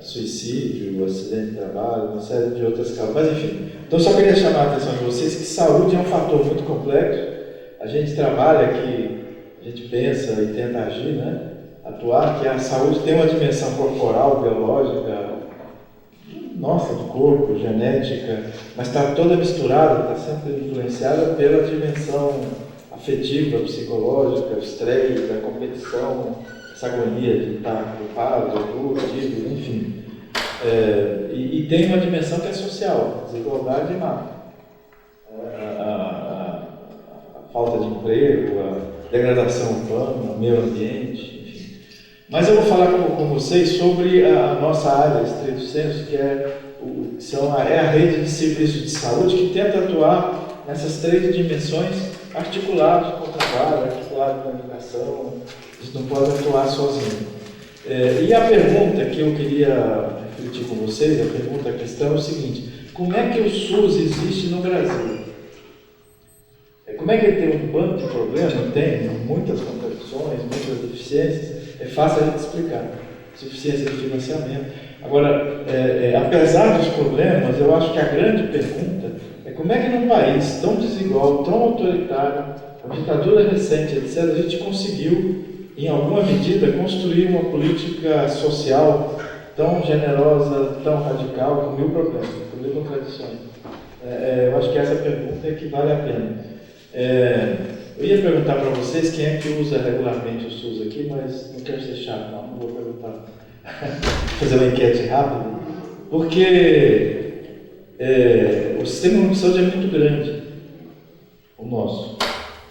suicídio, acidente de trabalho, uma série de outras causas. Mas enfim, então só queria chamar a atenção de vocês que saúde é um fator muito complexo. A gente trabalha aqui, a gente pensa e tenta agir, né? Atuar, que a saúde tem uma dimensão corporal, biológica, nossa, do corpo, genética, mas está toda misturada, está sempre influenciada pela dimensão afetiva, psicológica, o estresse, a competição, essa agonia de estar culpado, duro, enfim. E tem uma dimensão que é social, desigualdade e mata. A falta de emprego, a degradação urbana, o meio ambiente, enfim. Mas eu vou falar com vocês sobre a nossa área, estrito sensu, que é a rede de serviços de saúde, que tenta atuar nessas três dimensões, articulados com o trabalho, articulados com a educação. Eles não podem atuar sozinhos. E a pergunta que eu queria refletir com vocês, a questão é o seguinte: como é que o SUS existe no Brasil? Como é que ele tem um bando de problemas? Tem muitas contradições, muitas deficiências. É fácil a gente explicar. Suficiência de financiamento. Agora, apesar dos problemas, eu acho que a grande pergunta é como é que num país tão desigual, tão autoritário, com ditadura recente, etc., a gente conseguiu, em alguma medida, construir uma política social tão generosa, tão radical, com mil problemas, com mil contradições. Eu acho que essa pergunta é que vale a pena. Eu ia perguntar para vocês quem é que usa regularmente o SUS aqui, mas não quero ser chato, não vou perguntar. Fazer uma enquete rápida, porque o sistema único de saúde é muito grande, o nosso,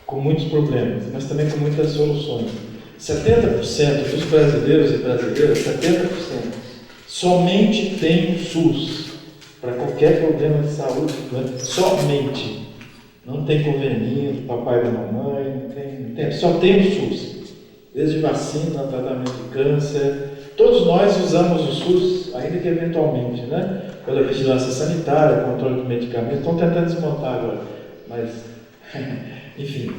com muitos problemas, mas também com muitas soluções. 70% dos brasileiros e brasileiras, 70%, somente tem o SUS para qualquer problema de saúde, somente. Não tem convênio do papai e da mamãe, só tem o SUS. Desde vacina, tratamento de câncer. Todos nós usamos o SUS, ainda que eventualmente, né? Pela vigilância sanitária, controle de medicamentos. Estão tentando desmontar agora, mas, enfim.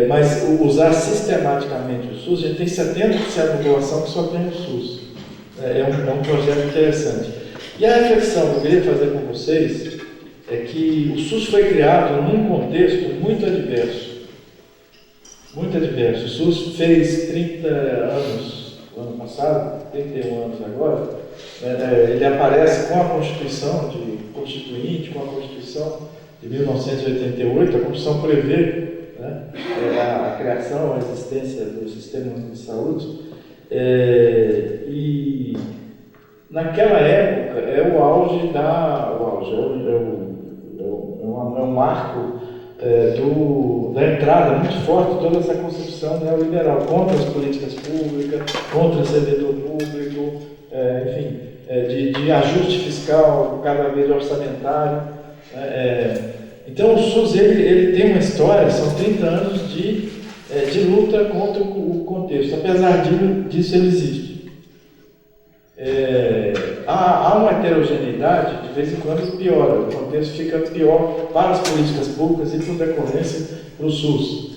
Mas usar sistematicamente o SUS, a gente tem 70% da população que só tem o SUS. É um projeto interessante. E a reflexão que eu queria fazer com vocês é que o SUS foi criado num contexto muito adverso. Muito adverso. O SUS fez 30 anos, no ano passado, 31 anos agora. Ele aparece com a Constituição Constituinte, com a Constituição de 1988. A Constituição prevê, né, a criação, a existência do Sistema Único de Saúde. E naquela época é o auge é um marco da entrada muito forte de toda essa concepção neoliberal, contra as políticas públicas, contra o servidor público, enfim, de ajuste fiscal cada vez orçamentário. Então o SUS ele tem uma história, são 30 anos de luta contra o contexto. Apesar disso, ele existe. Há uma heterogeneidade, de vez em quando piora, o contexto fica pior para as políticas públicas e, por decorrência, para o SUS.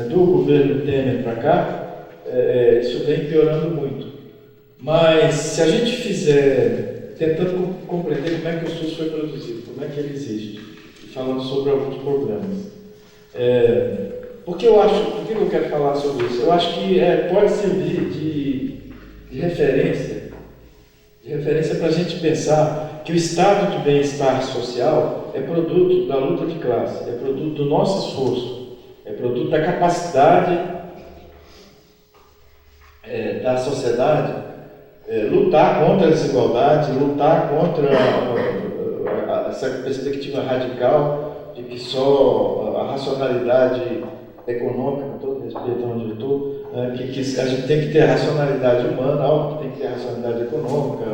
Do governo Temer para cá, isso vem piorando muito. Mas se a gente fizer, tentando compreender como é que o SUS foi produzido, como é que ele existe, e falando sobre alguns problemas. por que eu quero falar sobre isso? Eu acho que pode servir de referência para a gente pensar que o estado de bem-estar social é produto da luta de classe, é produto do nosso esforço, é produto da capacidade da sociedade lutar contra a desigualdade, lutar contra essa perspectiva radical de que só a racionalidade econômica, com todo respeito onde eu estou, que a gente tem que ter a racionalidade humana, algo que tem que ter a racionalidade econômica.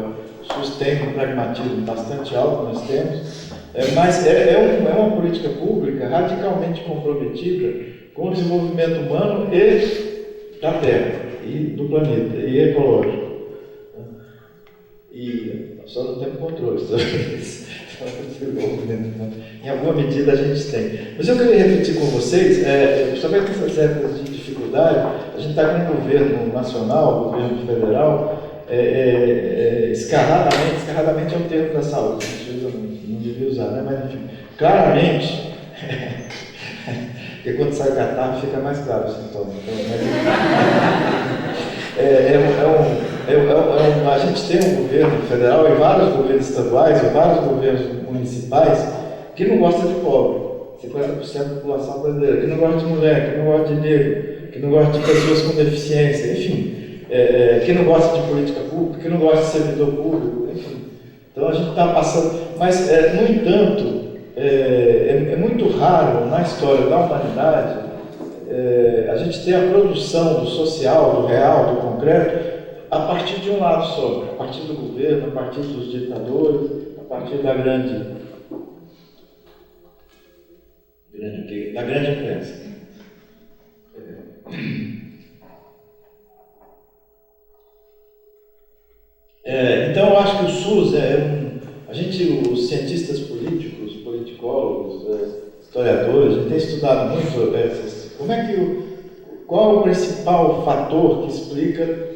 O SUS tem um pragmatismo bastante alto, nós temos, mas é uma política pública radicalmente comprometida com o desenvolvimento humano e da Terra, e do planeta, e ecológico. E só não temos controle sobre isso. Em alguma medida a gente tem. Mas eu queria refletir com vocês, justamente nessas épocas de dificuldade, a gente está com um governo nacional, governo federal, escarradamente é um termo da saúde, não devia usar, né? Mas enfim, claramente, porque quando sai o catarro fica mais claro o sintoma. A gente tem um governo federal e vários governos estaduais e vários governos municipais que não gostam de pobre, 50% da população brasileira, que não gosta de mulher, que não gosta de negro, que não gosta de pessoas com deficiência, enfim, que não gosta de política pública, que não gosta de servidor público, enfim. Então a gente está passando, mas no entanto, é muito raro na história da humanidade a gente ter a produção do social, do real, do concreto, a partir de um lado só, a partir do governo, a partir dos ditadores, a partir da grande imprensa. Então eu acho que o SUS os cientistas políticos, politicólogos, historiadores, a gente tem estudado muito qual é o principal fator que explica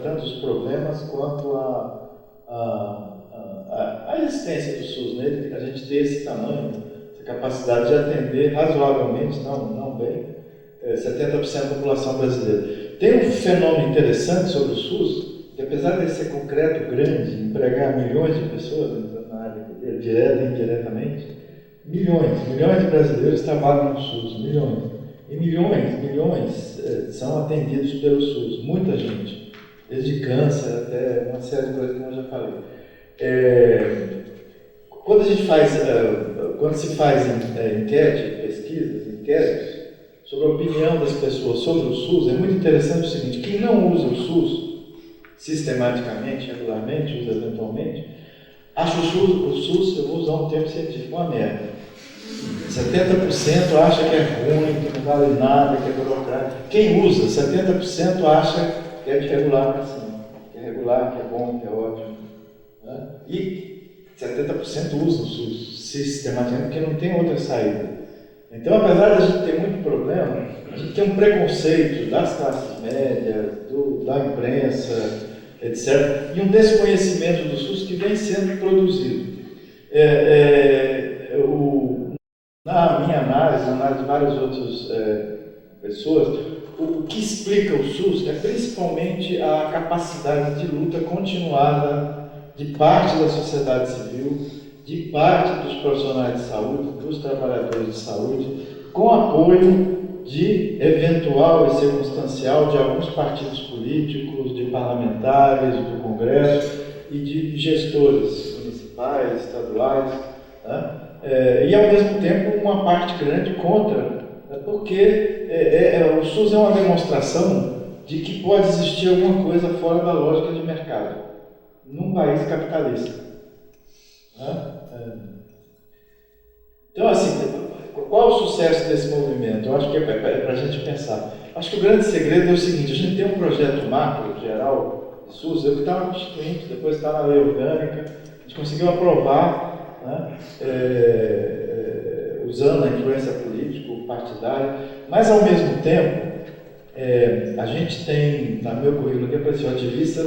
tanto os problemas quanto a existência do SUS, né? A gente ter esse tamanho, essa capacidade de atender razoavelmente, não bem, 70% da população brasileira. Tem um fenômeno interessante sobre o SUS, que apesar de ser concreto, grande, empregar milhões de pessoas na área direta e indiretamente, milhões de brasileiros trabalham no SUS, milhões. E milhões são atendidos pelo SUS, muita gente. Desde câncer até uma série de coisas que eu já falei. Quando se faz inquéritos sobre a opinião das pessoas sobre o SUS, é muito interessante o seguinte: quem não usa o SUS sistematicamente, regularmente, usa eventualmente, acha o SUS, eu vou usar um termo científico, uma merda. 70% acha que é ruim, que não vale nada, que é burocrático. Quem usa, 70% acha que é de regular para cima, que é regular, que é bom, que é ótimo. Né? E 70% usa o SUS sistematicamente, porque não tem outra saída. Então, apesar de a gente ter muito problema, a gente tem um preconceito das classes médias, da imprensa, etc., e um desconhecimento do SUS que vem sendo produzido. Na minha análise, na análise de várias outras pessoas, o que explica o SUS é principalmente a capacidade de luta continuada de parte da sociedade civil, de parte dos profissionais de saúde, dos trabalhadores de saúde, com apoio eventual e circunstancial de alguns partidos políticos, de parlamentares, do Congresso e de gestores municipais, estaduais, né? E ao mesmo tempo uma parte grande contra, porque o SUS é uma demonstração de que pode existir alguma coisa fora da lógica de mercado, num país capitalista. Né? Então, assim, qual é o sucesso desse movimento? Eu acho que é para a gente pensar. Acho que o grande segredo é o seguinte: a gente tem um projeto macro, geral, de SUS, eu que estava no Constituinte, depois está na lei orgânica, a gente conseguiu aprovar, né, usando a influência político-partidária, mas ao mesmo tempo, a gente tem, no meu currículo aqui apareceu ativista,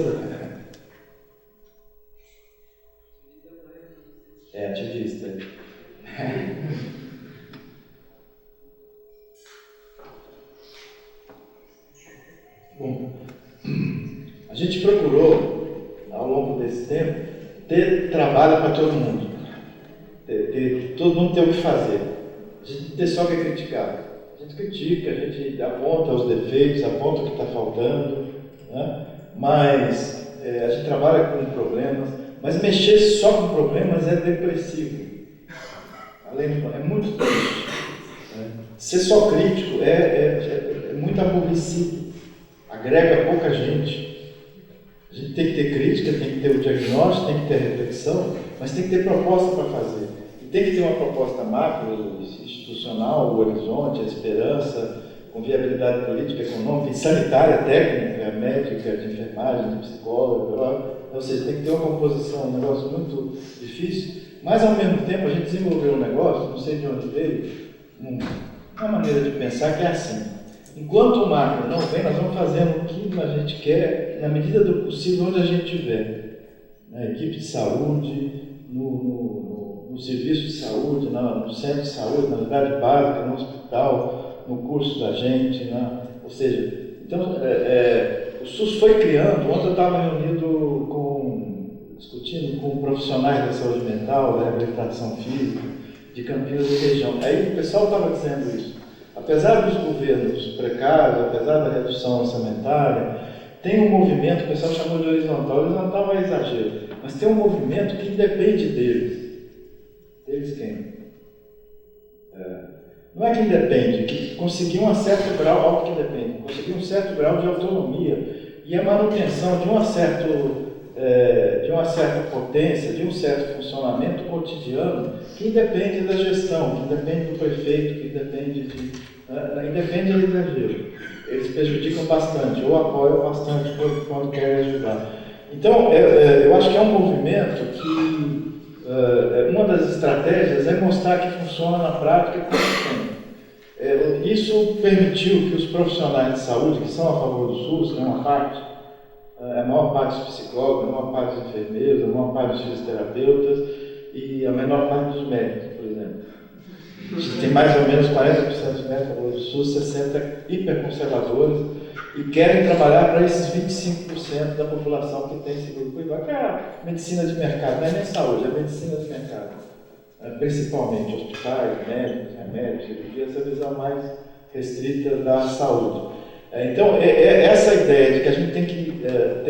ativista. gente procurou, ao longo desse tempo, ter trabalho para todo mundo. Todo mundo tem o que fazer. A gente não tem só o que criticar. A gente critica, a gente aponta os defeitos, aponta o que está faltando, né? Mas a gente trabalha com problemas, mas mexer só com problemas é depressivo. É muito triste. Né? Ser só crítico é muito aborrecido, agrega pouca gente. A gente tem que ter crítica, tem que ter o diagnóstico, tem que ter reflexão, mas tem que ter proposta para fazer. E tem que ter uma proposta macro, institucional, o horizonte, a esperança, com viabilidade política, econômica e sanitária, técnica, médica, de enfermagem, de psicólogo, ou seja, tem que ter uma composição, um negócio muito difícil, mas ao mesmo tempo a gente desenvolveu um negócio, não sei de onde veio, uma maneira de pensar que é assim: enquanto o macro não vem, nós vamos fazendo o que a gente quer, na medida do possível, onde a gente estiver. Na equipe de saúde, no serviço de saúde, no centro de saúde, na unidade básica, no hospital, no curso da gente, ou seja, então, o SUS foi criando. Ontem eu estava discutindo com profissionais da saúde mental, da reabilitação física, de Campinas e região. Aí o pessoal estava dizendo isso. Apesar dos governos precários, apesar da redução orçamentária, tem um movimento, o pessoal chamou de horizontal. Horizontal é exagero, mas tem um movimento que independe deles. Deles quem? Não é que independe, que conseguiu um certo grau, algo que depende, conseguiu um certo grau de autonomia e a manutenção de uma certa potência, de um certo funcionamento cotidiano que independe da gestão, que independe do prefeito, que independe independe do exagero. Eles prejudicam bastante, ou apoiam bastante quando querem ajudar. Então, eu acho que é um movimento que uma das estratégias é mostrar que funciona na prática como tem. Isso permitiu que os profissionais de saúde, que são a favor do SUS, que é uma parte, a maior parte dos psicólogos, a maior parte dos enfermeiros, a maior parte dos fisioterapeutas e a menor parte dos médicos, por exemplo. Tem mais ou menos 40% dos médicos a favor do SUS, 60% hiperconservadores e querem trabalhar para esses 25% da população que tem seguro privado, que é a medicina de mercado, não é nem saúde, é a medicina de mercado. Principalmente hospitais, médicos, remédios, cirurgia, essa visão mais restrita da saúde. Então, essa ideia de que a gente tem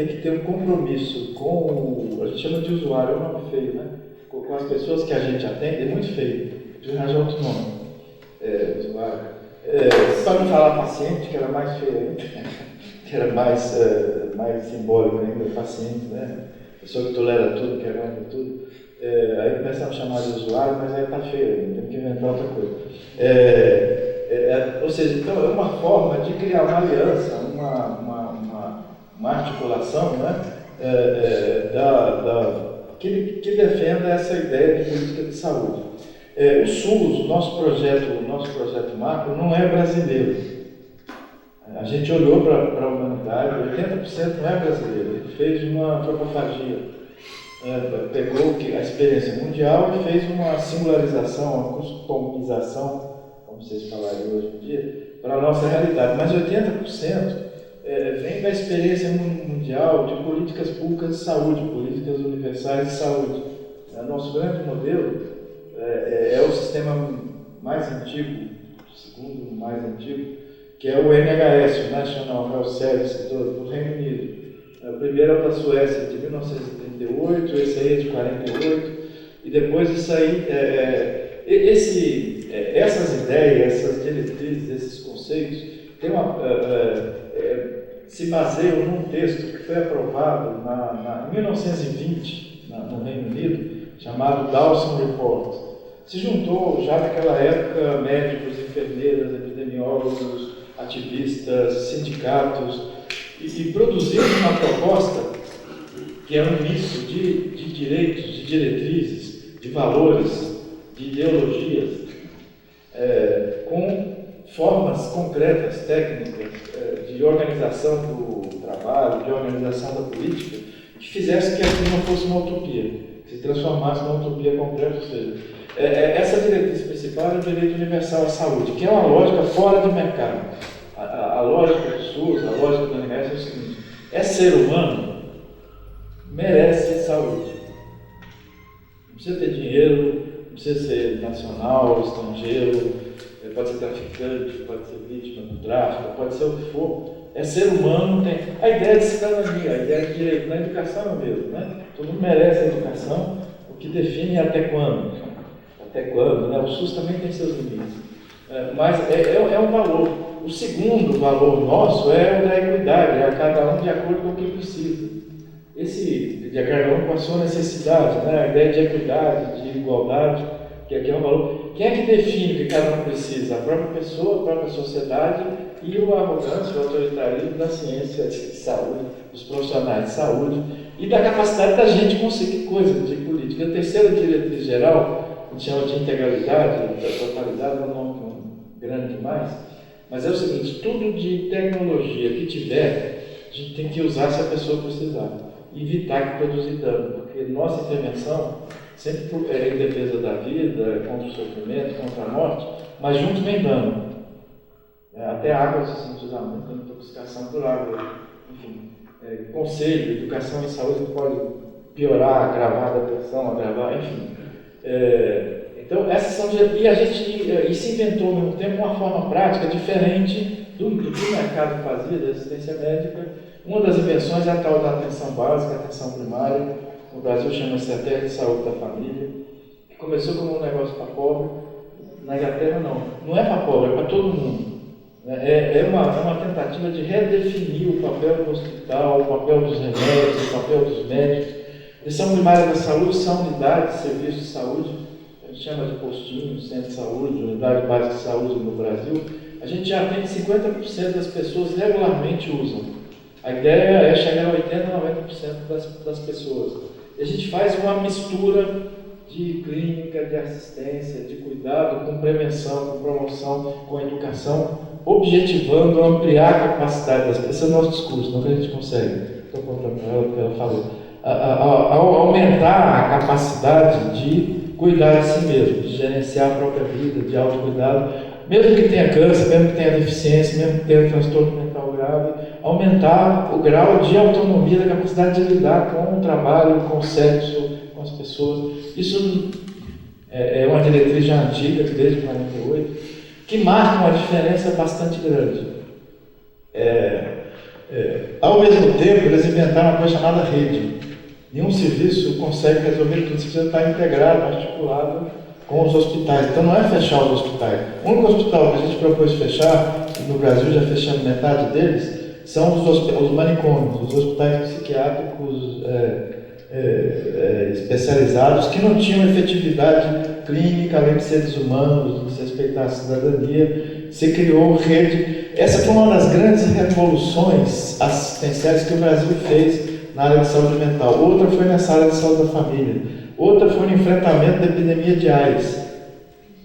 que ter um compromisso com a gente chama de usuário, é um nome feio, né? Com as pessoas que a gente atende, é muito feio, de arranjar outro nome, usuário. Para não falar paciente, que era mais feio ainda, que era mais simbólico ainda, paciente, né? Pessoa que tolera tudo, que aguenta tudo. Aí começam a chamar de usuário, mas aí está feio ainda, tem que inventar outra coisa. Ou seja, então é uma forma de criar uma aliança, uma articulação, né, que defenda essa ideia de política de saúde. O SUS, o nosso projeto macro, não é brasileiro. A gente olhou para a humanidade, 80% não é brasileiro, ele fez uma antropofagia. Pegou a experiência mundial e fez uma singularização, uma customização, como vocês falarem hoje em dia, para a nossa realidade. Mas 80% vem da experiência mundial de políticas públicas de saúde, políticas universais de saúde. Nosso grande modelo é o sistema mais antigo, o segundo mais antigo, que é o NHS, o National Health Service do Reino Unido. O primeiro é o da Suécia, de 1938, esse aí é de 48, e depois isso aí, essas ideias, essas diretrizes, esses conceitos, se baseiam num texto que foi aprovado em 1920, no Reino Unido, chamado Dawson Report. Se juntou já naquela época médicos, enfermeiras, epidemiólogos, ativistas, sindicatos, e produziram uma proposta que é um misto de direitos, de diretrizes, de valores, de ideologias, com formas concretas, técnicas, de organização do trabalho, de organização da política, que fizesse que aquilo não fosse uma utopia, que se transformasse numa utopia concreta. Ou seja, essa diretriz principal é o direito universal à saúde, que é uma lógica fora de mercado. A lógica do SUS, a lógica do NHS é o seguinte: é ser humano, merece saúde. Não precisa ter dinheiro, não precisa ser nacional, estrangeiro, pode ser traficante, pode ser vítima do tráfico, pode ser o que for. É ser humano, tem a ideia de cidadania, a ideia de direito. Na educação é o mesmo, né? Todo mundo merece a educação, o que define é até quando. Até quando, né? O SUS também tem seus limites. Mas é um valor. O segundo valor nosso é o da equidade, é a cada um de acordo com o que precisa. Esse de cada um com a sua necessidade, né? A ideia de equidade, de igualdade, que aqui é um valor. Quem é que define o que cada um precisa? A própria pessoa, a própria sociedade e a arrogância, o autoritarismo da ciência de saúde, dos profissionais de saúde e da capacidade da gente conseguir coisas de política. A terceira diretriz geral, a gente chama de integralidade, da totalidade, é um nome grande demais, mas é o seguinte: tudo de tecnologia que tiver, a gente tem que usar se a pessoa precisar, evitar que produza dano, porque nossa intervenção sempre é em defesa da vida, contra o sofrimento, contra a morte, mas junto vem dano. Até água se sente usar muito, intoxicação por água, enfim. Conselho, educação e saúde pode piorar, agravar a depressão, agravar, enfim. Então, essas são e se inventou ao mesmo tempo uma forma prática diferente do que o mercado fazia da assistência médica. Uma das invenções é a tal da atenção básica, a atenção primária. No Brasil chama Estratégia de Saúde da Família, que começou como um negócio para pobre. Na Inglaterra não é para pobre, é para todo mundo. É uma tentativa de redefinir o papel do hospital, o papel dos remédios, o papel dos médicos. Atenção primária da saúde são unidades de serviço de saúde, a gente chama de postinho, centro de saúde, unidade básica de saúde no Brasil. A gente já tem 50% das pessoas regularmente usam. A ideia é chegar a 80% a 90% das pessoas. E a gente faz uma mistura de clínica, de assistência, de cuidado, com prevenção, com promoção, com educação, objetivando ampliar a capacidade das pessoas. Esse é o nosso discurso, não que a gente consegue. Estou contando para ela o que ela falou. Aumentar a capacidade de cuidar de si mesmo, de gerenciar a própria vida, de autocuidado, mesmo que tenha câncer, mesmo que tenha deficiência, mesmo que tenha transtorno mental grave, aumentar o grau de autonomia, da capacidade de lidar com o trabalho, com o sexo, com as pessoas. Isso é uma diretriz já antiga, desde 1948, que marca uma diferença bastante grande. Ao mesmo tempo, eles inventaram uma coisa chamada rede. Nenhum serviço consegue resolver tudo, você precisa estar integrado, articulado com os hospitais. Então não é fechar os hospitais. O único hospital que a gente propôs fechar, e no Brasil já fechamos metade deles, são os manicômios, os hospitais psiquiátricos especializados que não tinham efetividade clínica, além de seres humanos, de se respeitar a cidadania. Se criou rede. Essa foi uma das grandes revoluções assistenciais que o Brasil fez na área de saúde mental. Outra foi nessa área de saúde da família. Outra foi no enfrentamento da epidemia de AIDS.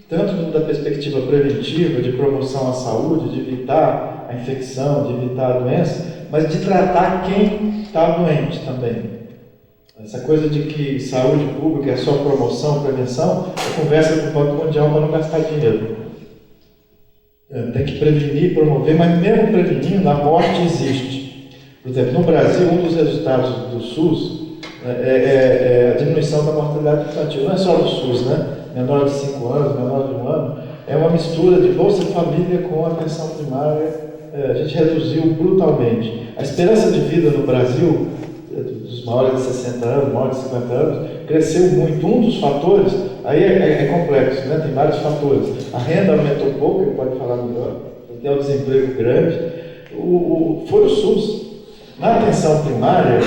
Tanto da perspectiva preventiva, de promoção à saúde, de evitar a infecção, de evitar a doença, mas de tratar quem está doente também. Essa coisa de que saúde pública é só promoção, prevenção, é conversa com o Banco Mundial para não gastar dinheiro. Tem que prevenir, promover, mas mesmo prevenindo, a morte existe. Por exemplo, no Brasil, um dos resultados do SUS é a diminuição da mortalidade infantil. Não é só do SUS, né? Menor de 5 anos, menor de 1 ano. É uma mistura de Bolsa Família com atenção primária. A gente reduziu brutalmente. A esperança de vida no Brasil, dos maiores de 60 anos, maiores de 50 anos, cresceu muito. Um dos fatores, aí é complexo, né? Tem vários fatores. A renda aumentou pouco, ele pode falar melhor, tem um desemprego grande. Foi o SUS. Na atenção primária,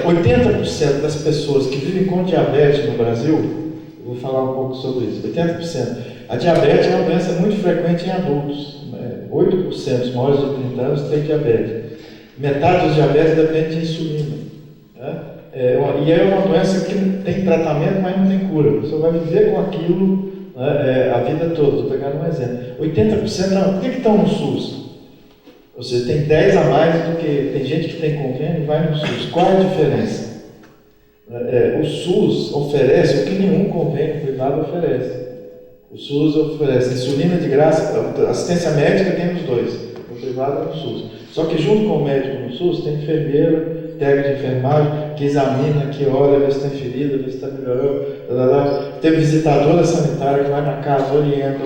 80% das pessoas que vivem com diabetes no Brasil, eu vou falar um pouco sobre isso, 80%. A diabetes é uma doença muito frequente em adultos. 8% dos maiores de 30 anos têm diabetes. Metade dos diabetes depende de insulina. Né? E é uma doença que tem tratamento, mas não tem cura. A pessoa vai viver com aquilo a vida toda. Estou pegando um exemplo. 80% não. Por que estão no SUS? Ou seja, tem 10 a mais do que... Tem gente que tem convênio e vai no SUS. Qual é a diferença? O SUS oferece o que nenhum convênio privado oferece. O SUS oferece insulina de graça, assistência médica tem os dois. No privada no SUS. Só que junto com o médico no SUS tem enfermeiro, técnico de enfermagem, que examina, que olha, vê se está ferida, vê se está melhorando, tem visitadora sanitária que vai na casa, orienta.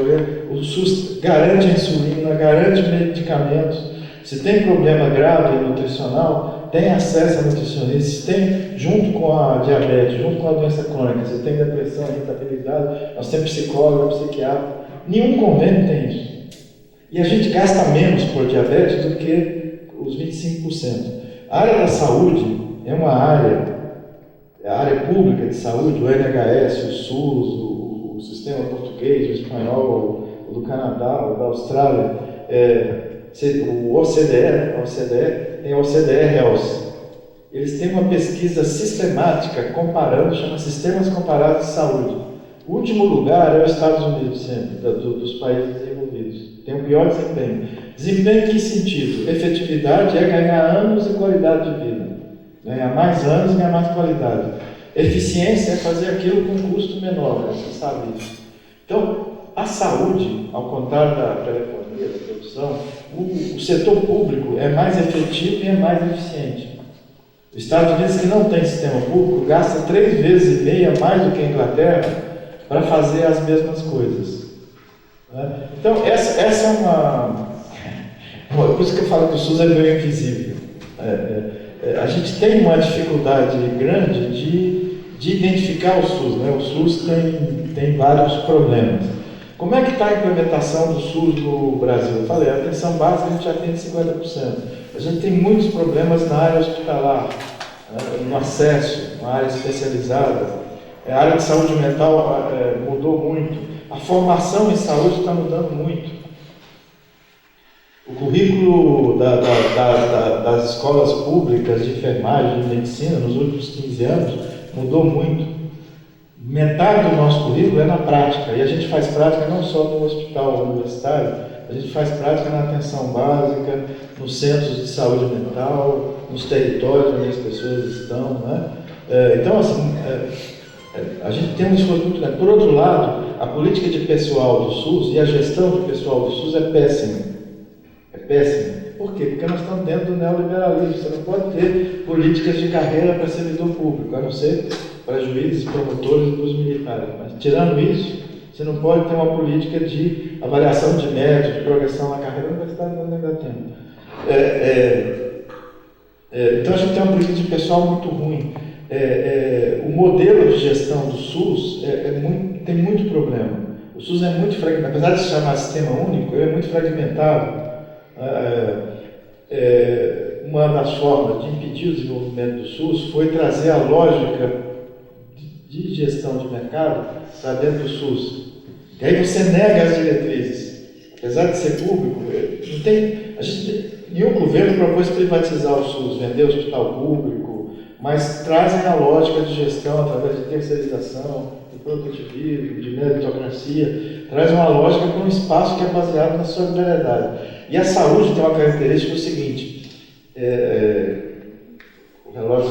O SUS garante a insulina, garante medicamentos. Se tem problema grave nutricional, tem acesso a nutricionista. Se tem, junto com a diabetes, junto com a doença crônica, se tem depressão, irritabilidade, nós temos psicólogo, psiquiatra. Nenhum convênio tem isso. E a gente gasta menos por diabetes do que os 25%. A área da saúde é uma área, a área pública de saúde, o NHS, o SUS, o sistema português, o espanhol, o do Canadá, o da Austrália, o OCDE, tem o OCDE Health. Eles têm uma pesquisa sistemática comparando, chama Sistemas Comparados de Saúde. O último lugar é os Estados Unidos, sempre, dos países desenvolvidos. Tem o pior desempenho. Desempenho em que sentido? Efetividade é ganhar anos e qualidade de vida. Ganhar mais anos e ganhar mais qualidade. Eficiência é fazer aquilo com custo menor, você sabe isso. Então, a saúde, ao contrário da telefonia, da produção, o setor público é mais efetivo e é mais eficiente. Os Estados Unidos, que não tem sistema público, gasta 3,5 vezes mais do que a Inglaterra para fazer as mesmas coisas. Então, essa é uma... Por isso que eu falo que o SUS é meio invisível. A gente tem uma dificuldade grande de identificar o SUS. Né? O SUS tem vários problemas. Como é que está a implementação do SUS no Brasil? Eu falei, a atenção básica a gente já tem 50%. A gente tem muitos problemas na área hospitalar, no acesso, na área especializada. A área de saúde mental mudou muito. A formação em saúde está mudando muito. O currículo das escolas públicas de enfermagem e de medicina nos últimos 15 anos mudou muito. Metade do nosso currículo é na prática, e a gente faz prática não só no hospital universitário, a gente faz prática na atenção básica, nos centros de saúde mental, nos territórios onde as pessoas estão. Né? Então, assim, a gente tem um esforço muito grande. Por outro lado, a política de pessoal do SUS e a gestão de pessoal do SUS é péssima. É péssima. Por quê? Porque nós estamos dentro do neoliberalismo. Você não pode ter políticas de carreira para servidor público, a não ser para juízes, promotores e dos militares. Mas, tirando isso, você não pode ter uma política de avaliação de mérito, de progressão na carreira. A universidade não dá tempo. Então, a gente tem uma política de pessoal muito ruim. O modelo de gestão do SUS tem muito problema. O SUS é muito fragmentado. Apesar de se chamar sistema único, ele é muito fragmentado. Uma das formas de impedir o desenvolvimento do SUS foi trazer a lógica de gestão de mercado para dentro do SUS. E aí você nega as diretrizes. Apesar de ser público, nenhum governo propôs privatizar o SUS, vender o hospital público, mas trazem a lógica de gestão através de terceirização, de produtivismo, de meritocracia, traz uma lógica para um espaço que é baseado na solidariedade. E a saúde tem uma característica o seguinte, o relógio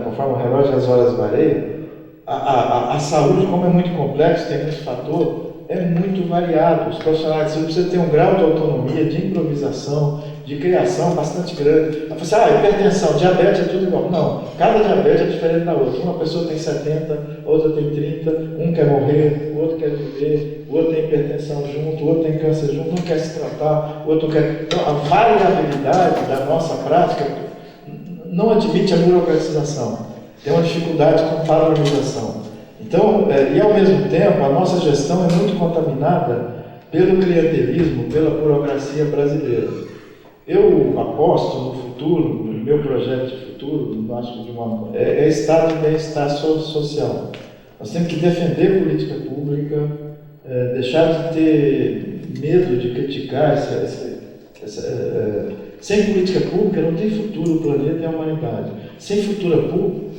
conforme o relógio as horas varia, a saúde, como é muito complexo, tem muito fator, é muito variado. Os profissionais de saúde precisam ter um grau de autonomia, de improvisação, de criação bastante grande. Você fala, hipertensão, diabetes é tudo igual. Não, cada diabetes é diferente da outra. Uma pessoa tem 70, outra tem 30, um quer morrer, o outro quer viver, o outro tem hipertensão junto, o outro tem câncer junto, um quer se tratar, o outro quer... Então, a variabilidade da nossa prática não admite a burocratização. Tem uma dificuldade com padronização. Então, e ao mesmo tempo, a nossa gestão é muito contaminada pelo clientelismo, pela burocracia brasileira. Eu aposto no futuro, no meu projeto de futuro, é estado de bem-estar social. Nós temos que defender política pública, deixar de ter medo de criticar sem política pública não tem futuro o planeta e a humanidade. Sem política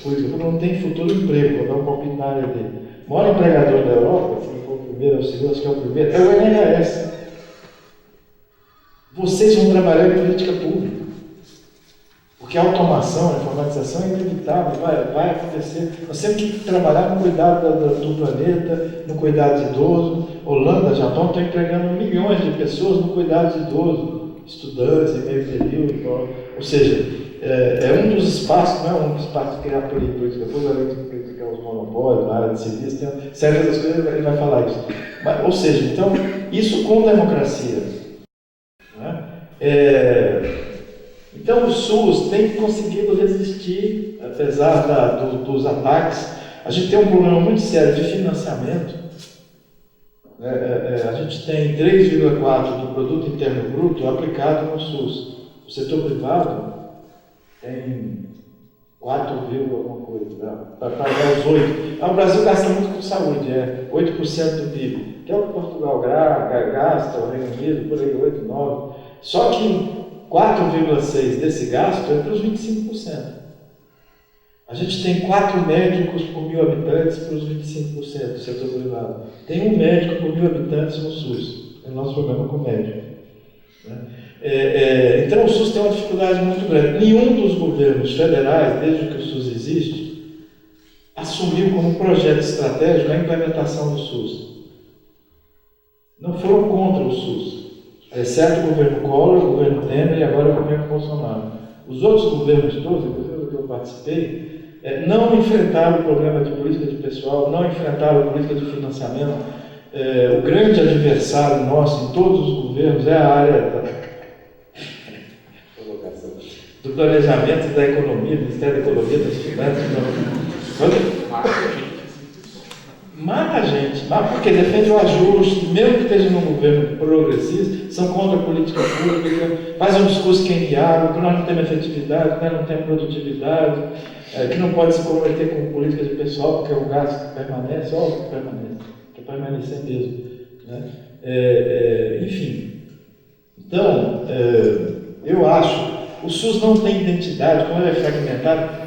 pública não tem futuro emprego. Vou dar um palpite na área dele. O maior empregador da Europa, se não for o primeiro, é o segundo, acho que é o primeiro, é o NHS. Vocês vão trabalhar em política pública. Porque a automação, a informatização é inevitável, vai acontecer. Nós temos que trabalhar no cuidado do planeta, no cuidado de idoso. Holanda, Japão estão empregando milhões de pessoas no cuidado de idoso. estudantes em meio período, ou seja, é um dos espaços, não é um espaço de criar política, depois além de criticar os monopólios, na área de civis, tem certas coisas ele vai falar isso. Mas, ou seja, então, isso com democracia. Né? Então o SUS tem conseguido resistir, apesar dos ataques. A gente tem um problema muito sério de financiamento. A gente tem 3,4% do produto interno bruto aplicado no SUS. O setor privado tem 4, alguma coisa, para pagar os 8%. O Brasil gasta muito com saúde, 8% do PIB, que é o que Portugal gasta, o Reino Unido, por aí 8, 9%. Só que 4,6% desse gasto é para os 25%. A gente tem 4 médicos por 1.000 habitantes para os 25% do setor privado. Tem 1 médico por 1.000 habitantes no SUS. É o nosso problema com o médico. Né? Então o SUS tem uma dificuldade muito grande. Nenhum dos governos federais, desde que o SUS existe, assumiu como projeto estratégico a implementação do SUS. Não foram contra o SUS, exceto o governo Collor, o governo Temer e agora o governo Bolsonaro. Os outros governos todos, inclusive que eu participei, não enfrentaram o problema de política de pessoal, não enfrentaram a política de financiamento. O grande adversário nosso em todos os governos é a área do planejamento e da economia, do Ministério da Economia, das Finanças. Mata a gente, porque defende o ajuste, mesmo que esteja num governo progressista, são contra a política pública, faz um discurso que é inviável, que nós não temos efetividade, que nós não temos produtividade, que não pode se comprometer com política de pessoal, porque é um gasto que permanece, óbvio que permanece, que permanecer mesmo. Né? Enfim, então, eu acho, o SUS não tem identidade, como ele é fragmentado.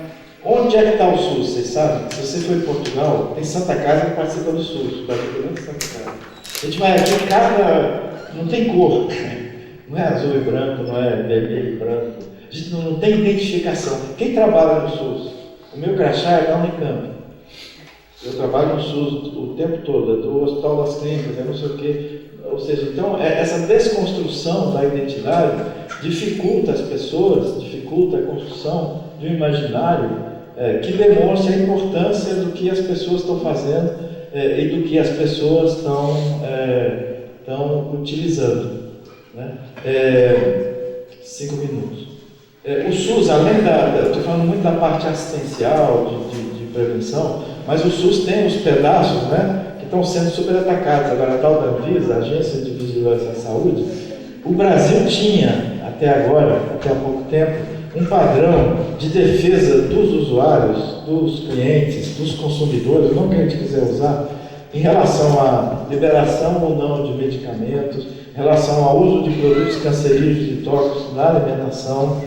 Onde é que está o SUS? Vocês sabem? Se você for em Portugal, tem Santa Casa que participa do SUS. Santa Casa. A gente vai aqui, não tem cor. Não é azul e branco, não é vermelho e branco. A gente não tem identificação. Quem trabalha no SUS? O meu crachá é da Unicamp. Eu trabalho no SUS o tempo todo, é do Hospital das Clínicas, é não sei o quê. Ou seja, então, essa desconstrução da identidade dificulta as pessoas, dificulta a construção de um imaginário que demonstre a importância do que as pessoas estão fazendo e do que as pessoas estão utilizando. Né? 5 minutos. O SUS, além estou falando muito da parte assistencial, de prevenção, mas o SUS tem os pedaços, né, que estão sendo super atacados. Agora, a tal da Anvisa, a Agência de Vigilância à Saúde, o Brasil tinha, até agora, até há pouco tempo, um padrão de defesa dos usuários, dos clientes, dos consumidores, não que a gente quiser usar, em relação à liberação ou não de medicamentos, em relação ao uso de produtos cancerígenos e tóxicos na alimentação,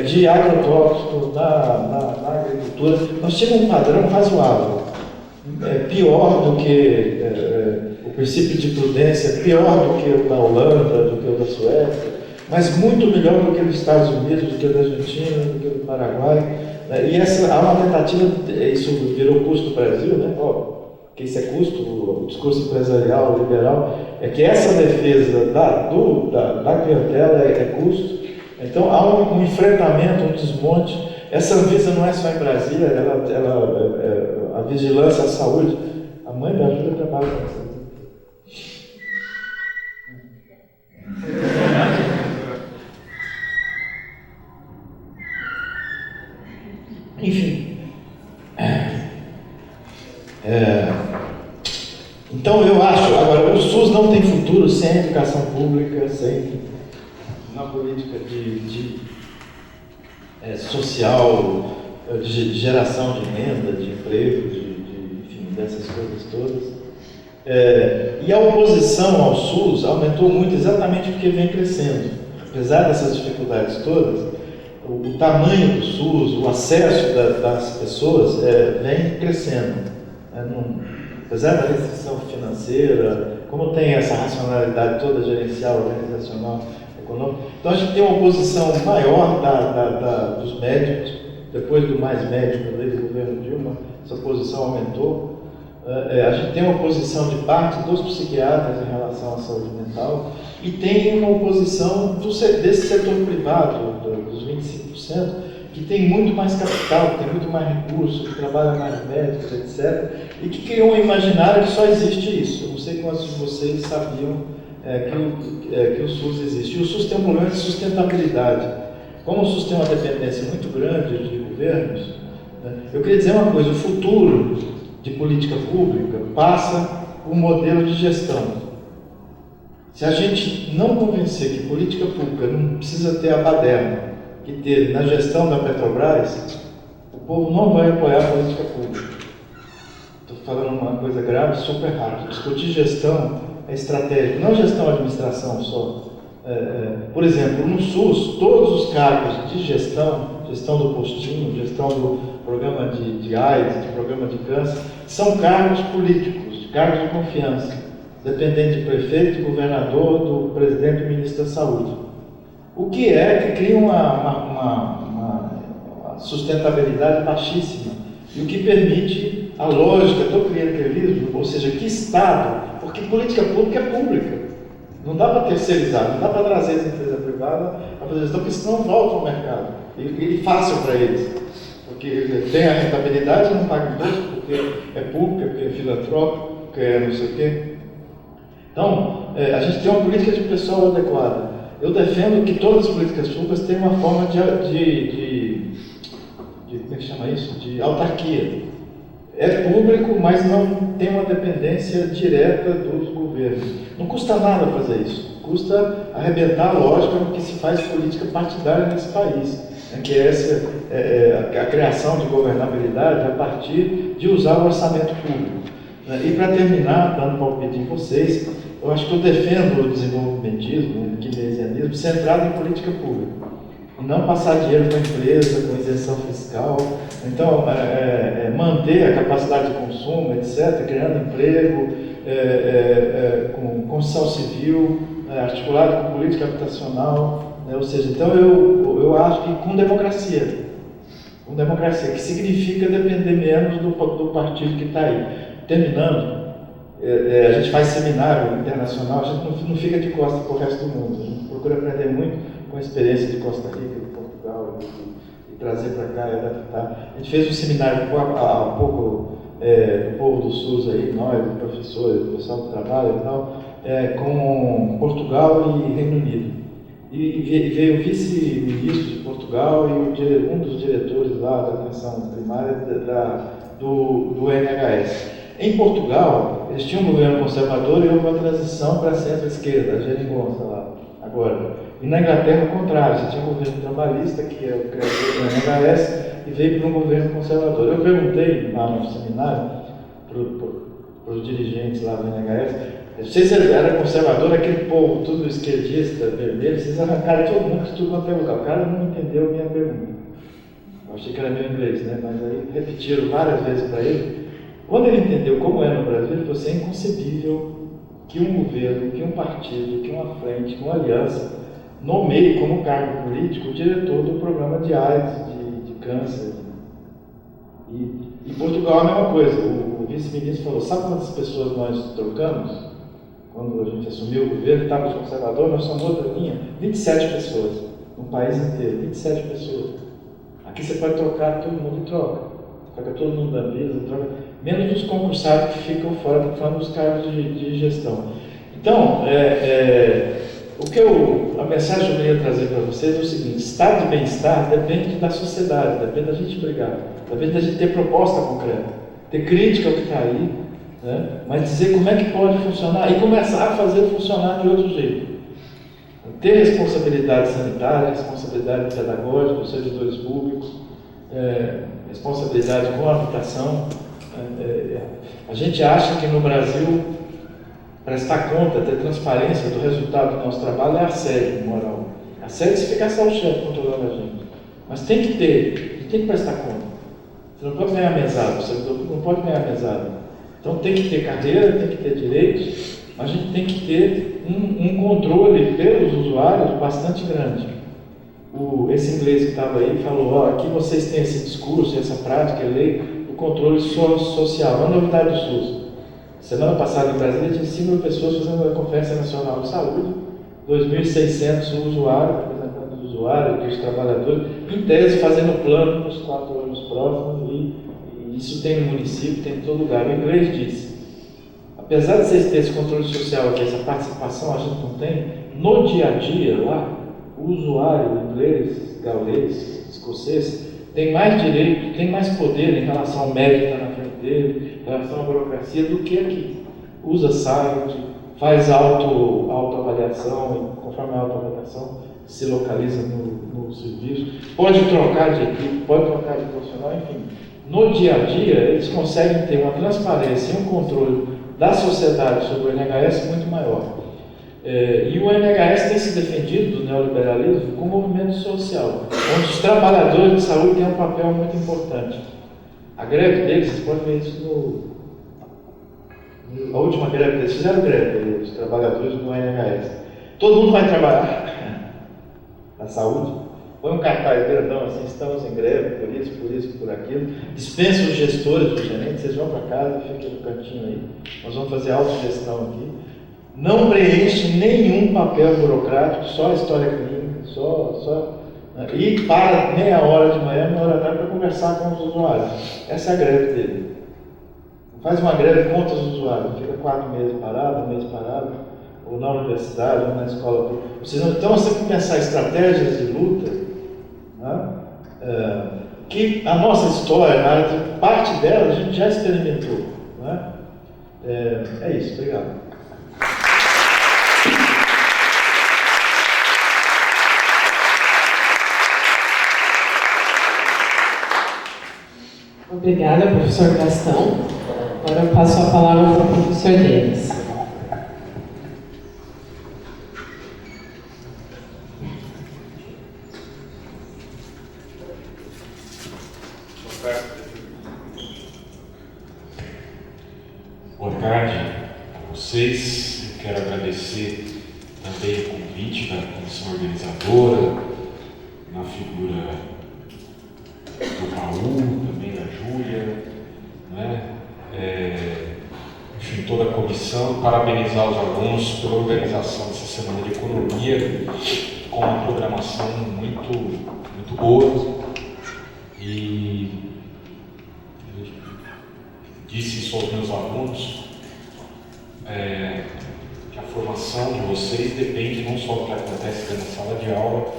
de agrotóxicos na agricultura. Nós tínhamos um padrão razoável, pior do que o princípio de prudência, pior do que o da Holanda, do que o da Suécia, mas muito melhor do que dos Estados Unidos, do que o da Argentina, do que o do Paraguai. E há uma tentativa, isso virou custo do Brasil, né? Que isso é custo, o discurso empresarial, liberal, é que essa defesa da clientela é custo. Então há um enfrentamento, um desmonte. Essa Anvisa não é só em Brasília, a vigilância à saúde, a mãe da Júlia trabalha com isso. Enfim, então eu acho, agora o SUS não tem futuro sem a educação pública, sem uma política social, de geração de renda, de emprego, enfim, dessas coisas todas. E a oposição ao SUS aumentou muito exatamente porque vem crescendo. Apesar dessas dificuldades todas, o tamanho do SUS, o acesso das pessoas vem crescendo. Apesar da restrição financeira, como tem essa racionalidade toda gerencial, organizacional, econômica, então a gente tem uma oposição maior dos médicos, depois do Mais Médico do governo Dilma, essa oposição aumentou. A gente tem uma oposição de parte dos psiquiatras em relação à saúde mental e tem uma oposição desse setor privado, dos 25%, que tem muito mais capital, que tem muito mais recursos, que trabalha mais médicos, etc. E que criou um imaginário que só existe isso. Eu não sei quantos de vocês sabiam que o SUS existe. E o SUS tem um problema de sustentabilidade. Como o SUS tem uma dependência muito grande de governos, eu queria dizer uma coisa: o futuro de política pública passa por um modelo de gestão. Se a gente não convencer que política pública não precisa ter a baderna que teve na gestão da Petrobras, o povo não vai apoiar a política pública. Estou falando uma coisa grave, super rápido. Discutir gestão é estratégico, não gestão administração só. Por exemplo, no SUS, todos os cargos de gestão do postinho, gestão do programa de AIDS, do programa de câncer, são cargos políticos, cargos de confiança, dependente de prefeito, de governador, do presidente e do ministro da Saúde. O que cria uma sustentabilidade baixíssima e o que permite a lógica do clientelismo, ou seja, que Estado, porque política pública é pública. Não dá para terceirizar, não dá para trazer as empresas privadas a fazer gestão, porque senão volta ao mercado. E fácil para eles. Porque tem a rentabilidade, não paga imposto, porque é público, porque é filantrópico, porque é não sei o quê. Então, a gente tem uma política de pessoal adequada. Eu defendo que todas as políticas públicas tenham uma forma como é que chama isso? De autarquia. É público, mas não tem uma dependência direta dos governos. Não custa nada fazer isso. Custa arrebentar a lógica no que se faz política partidária nesse país, que é a criação de governabilidade a partir de usar o orçamento público. E para terminar, dando palpite em vocês, eu acho que eu defendo o desenvolvimentismo, o keynesianismo, centrado em política pública. E não passar dinheiro para a empresa, com isenção fiscal. Então, manter a capacidade de consumo, etc., criando emprego, com construção civil, articulado com política habitacional. Ou seja, então eu acho que com democracia, que significa depender menos do partido que está aí. Terminando, a gente faz seminário internacional, a gente não fica de costas para o resto do mundo, a gente procura aprender muito com a experiência de Costa Rica, de Portugal, e trazer para cá e adaptar. A gente fez um seminário há pouco do povo do SUS aí, nós, professores, o pessoal do trabalho e tal, com Portugal e Reino Unido. E veio o vice-ministro de Portugal e um dos diretores lá da atenção primária do NHS. Em Portugal, eles tinham um governo conservador e houve uma transição para a centro-esquerda, a geringonça lá, agora. E na Inglaterra, o contrário, você tinha um governo trabalhista, que é o criador do NHS, e veio para um governo conservador. Eu perguntei lá no seminário para os dirigentes lá do NHS, vocês eram conservador, aquele povo tudo esquerdista, vermelho, vocês arrancaram todo mundo de tudo quanto é lugar. O cara não entendeu a minha pergunta. Eu achei que era meu inglês, né? Mas aí repetiram várias vezes para ele. Quando ele entendeu como é no Brasil, ele falou assim: é inconcebível que um governo, que um partido, que uma frente, que uma aliança nomeie como cargo político o diretor do programa de AIDS, de câncer. E em Portugal é a mesma coisa. O vice-ministro falou: sabe quantas pessoas nós trocamos? Quando a gente assumiu o governo, estávamos conservadores, nós somos outra linha. 27 pessoas, no país inteiro, 27 pessoas. Aqui você pode trocar, todo mundo troca. Troca todo mundo da mesa, troca. Menos os concursados que ficam fora, falando dos cargos de gestão. Então, a mensagem que eu queria trazer para vocês é o seguinte: estado de bem-estar depende da sociedade, depende da gente brigar, depende da gente ter proposta concreta, ter crítica ao que está aí, né? Mas dizer como é que pode funcionar e começar a fazer funcionar de outro jeito. Ter responsabilidade sanitária, responsabilidade pedagógica dos servidores públicos, responsabilidade com a habitação. A gente acha que no Brasil prestar conta, ter transparência do resultado do nosso trabalho é assédio moral. Assédio se ficar só o chefe controlando a gente. Mas tem que ter, a gente tem que prestar conta. Você não pode ganhar mesada, o servidor público não pode ganhar mesada. Então tem que ter carreira, tem que ter direitos, mas a gente tem que ter um controle pelos usuários bastante grande. Esse inglês que estava aí falou: aqui vocês têm esse discurso, essa prática, lei do controle social, não novidade do SUS. Semana passada em Brasília tinha 5 mil pessoas fazendo a Conferência Nacional de Saúde, 2.600 usuários, representantes dos usuários, dos trabalhadores, em tese fazendo plano nos 4 anos próximos, e isso tem no município, tem em todo lugar. O inglês diz, apesar de vocês terem esse controle social aqui, essa participação a gente não tem, no dia a dia lá, o usuário inglês, gaulês, escocês, tem mais direito, tem mais poder em relação ao médico que está na frente dele, em relação à burocracia, do que aqui. Usa site, faz autoavaliação, e conforme a autoavaliação se localiza no serviço, pode trocar de equipe, pode trocar de profissional, enfim. No dia a dia, eles conseguem ter uma transparência e um controle da sociedade sobre o NHS muito maior. E o NHS tem se defendido do neoliberalismo como movimento social, onde os trabalhadores de saúde têm um papel muito importante. A greve deles, vocês podem ver isso a última greve deles, fizeram greve, os trabalhadores do NHS. Todo mundo vai trabalhar na saúde, põe um cartaz grandão assim, estamos em greve, por isso, por aquilo, dispensa os gestores, os gerentes, vocês vão para casa, fiquem no cantinho aí, nós vamos fazer autogestão aqui. Não preenche nenhum papel burocrático, só a história clínica, e para meia hora de manhã, meia hora da tarde para conversar com os usuários. Essa é a greve dele. Faz uma greve contra os usuários, fica 4 meses parado, 1 mês parado, ou na universidade, ou na escola. Então nós temos que pensar estratégias de luta, né? Que a nossa história, parte dela a gente já experimentou. Né? É isso, obrigado. Obrigada, professor Gastão. Agora eu passo a palavra para o professor Denis. Boa tarde a vocês. Eu quero agradecer também o convite da comissão organizadora, na figura do Raul, também da Júlia, né? Enfim, toda a comissão, parabenizar os alunos pela organização dessa semana de economia, com uma programação muito boa. E eu disse isso aos meus alunos, que a formação de vocês depende não só do que acontece dentro da sala de aula,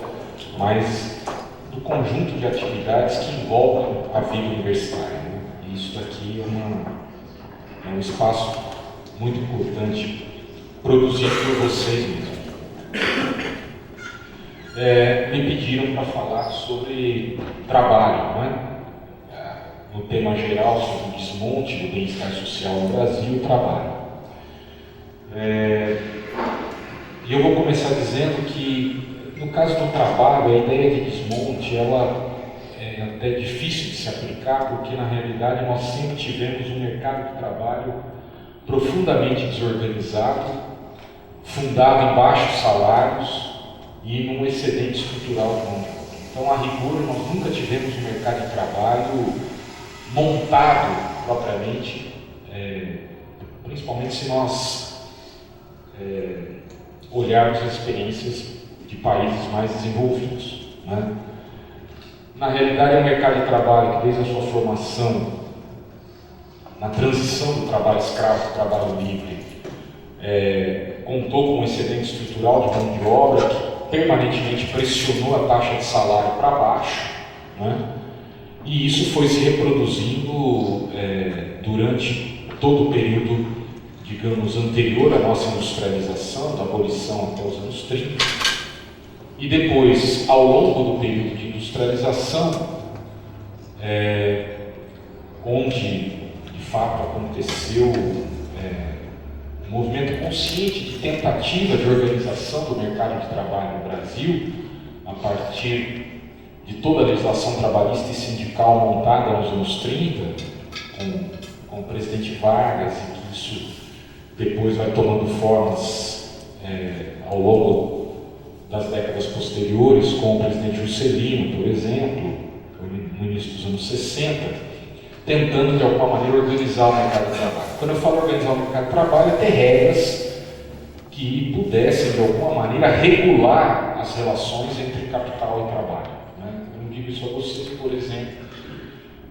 mas do conjunto de atividades que envolvem a vida universitária. Né? E isso daqui é um espaço muito importante produzido por vocês mesmos. Me pediram para falar sobre trabalho, né? No tema geral sobre o desmonte do bem-estar social no Brasil e o trabalho. E eu vou começar dizendo que, no caso do trabalho, a ideia de desmonte ela é até difícil de se aplicar, porque na realidade nós sempre tivemos um mercado de trabalho profundamente desorganizado, fundado em baixos salários e num excedente estrutural de mão de obra. Então, a rigor, nós nunca tivemos um mercado de trabalho montado propriamente, principalmente se nós olharmos as experiências de países mais desenvolvidos. Né? Na realidade, é um mercado de trabalho que, desde a sua formação, na transição do trabalho escravo para o trabalho livre, contou com um excedente estrutural de mão de obra que permanentemente pressionou a taxa de salário para baixo, né? E isso foi se reproduzindo durante todo o período, digamos, anterior à nossa industrialização, da abolição até os anos 30. E depois, ao longo do período de industrialização, onde de fato aconteceu um movimento consciente de tentativa de organização do mercado de trabalho no Brasil, a partir de toda a legislação trabalhista e sindical montada nos anos 30, com o presidente Vargas, e que isso depois vai tomando formas ao longo das décadas posteriores, com o presidente Juscelino, por exemplo, no início dos anos 60, tentando de alguma maneira organizar o mercado de trabalho. Quando eu falo organizar o mercado de trabalho, é ter regras que pudessem de alguma maneira regular as relações entre capital e trabalho. Eu não digo isso a vocês, por exemplo,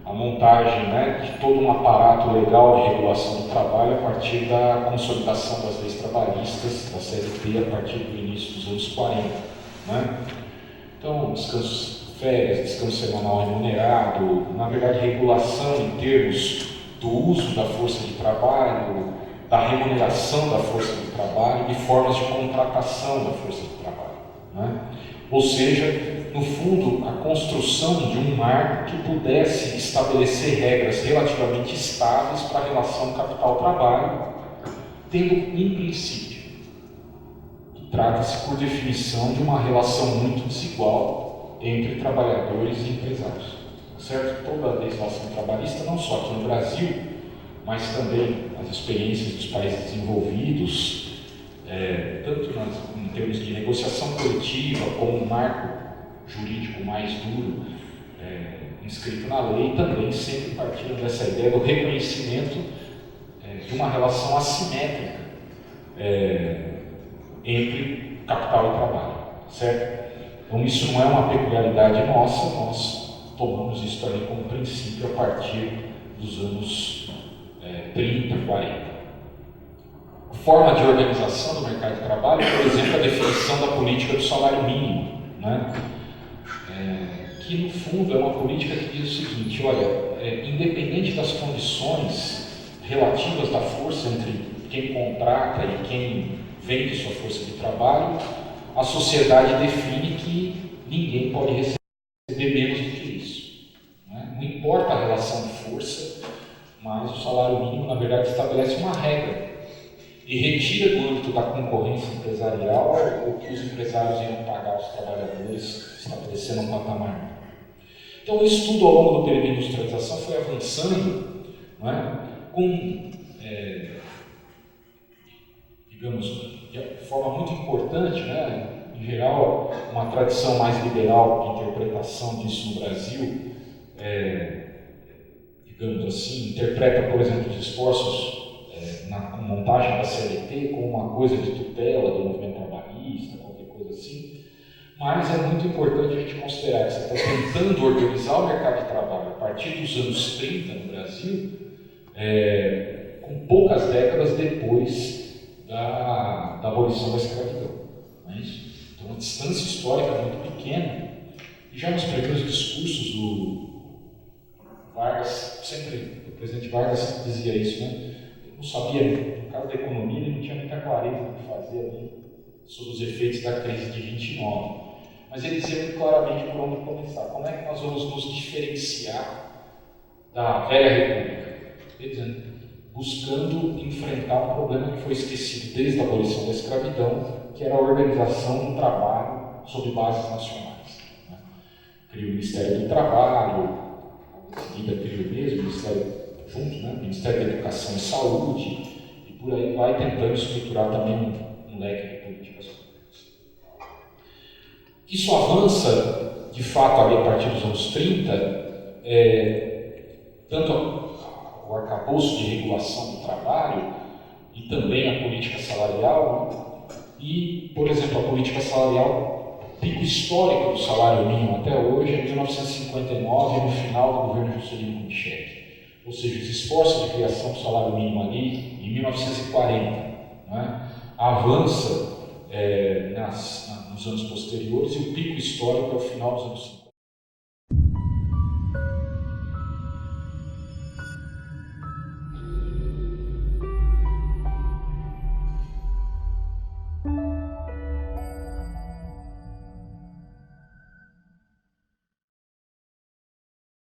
a montagem de todo um aparato legal de regulação do trabalho a partir da consolidação das leis trabalhistas, da CLT, a partir do início dos anos 40. Então, descanso, férias, descanso semanal remunerado, na verdade, regulação em termos do uso da força de trabalho, da remuneração da força de trabalho e formas de contratação da força de trabalho. Ou seja, no fundo, a construção de um marco que pudesse estabelecer regras relativamente estáveis para a relação capital-trabalho, tendo um princípio, que trata-se, por definição, de uma relação muito desigual entre trabalhadores e empresários. Certo? Toda a legislação trabalhista, não só aqui no Brasil, mas também as experiências dos países desenvolvidos, tanto em termos de negociação coletiva, como um marco jurídico mais duro inscrito na lei, também sempre partiram dessa ideia do reconhecimento de uma relação assimétrica entre capital e trabalho, certo? Então isso não é uma peculiaridade nossa, nós tomamos isso também como princípio a partir dos anos 30, 40. Forma de organização do mercado de trabalho, por exemplo, a definição da política do salário mínimo, que no fundo é uma política que diz o seguinte: olha, independente das condições relativas da força entre quem contrata e quem vende sua força de trabalho, a sociedade define que ninguém pode receber menos do que isso. Não importa a relação de força, mas o salário mínimo, na verdade, estabelece uma regra e retira do âmbito da concorrência empresarial o que os empresários iam pagar aos trabalhadores, estabelecendo um patamar. Então, o estudo ao longo do período de industrialização foi avançando com, digamos, de forma muito importante, em geral, uma tradição mais liberal de interpretação disso no Brasil, digamos assim, interpreta, por exemplo, os esforços na montagem da CLT como uma coisa de tutela do movimento trabalhista, qualquer coisa assim, mas é muito importante a gente considerar que você está tentando organizar o mercado de trabalho a partir dos anos 30 no Brasil, com poucas décadas depois da abolição da escravidão. Não é isso? Então, uma distância histórica muito pequena, e já nos primeiros discursos do Vargas, o presidente Vargas sempre dizia isso, Ele não sabia, no caso da economia, ele não tinha muita clareza do que fazer ali sobre os efeitos da crise de 29. Mas ele dizia muito claramente por onde começar. Como é que nós vamos nos diferenciar da velha república? Ele dizendo, buscando enfrentar um problema que foi esquecido desde a abolição da escravidão, que era a organização do trabalho sob bases nacionais. Criou o Ministério do Trabalho, em seguida criou mesmo o Ministério Ministério da Educação e Saúde, e por aí vai tentando estruturar também um leque de políticas públicas. Isso avança, de fato, ali a partir dos anos 30, tanto o arcabouço de regulação do trabalho e também a política salarial, e, por exemplo, a política salarial, pico histórico do salário mínimo até hoje é 1959, no final do governo Juscelino Kubitschek. Ou seja, os esforços de criação do salário mínimo ali, em 1940, avança nos anos posteriores, e o pico histórico é o final dos anos 50.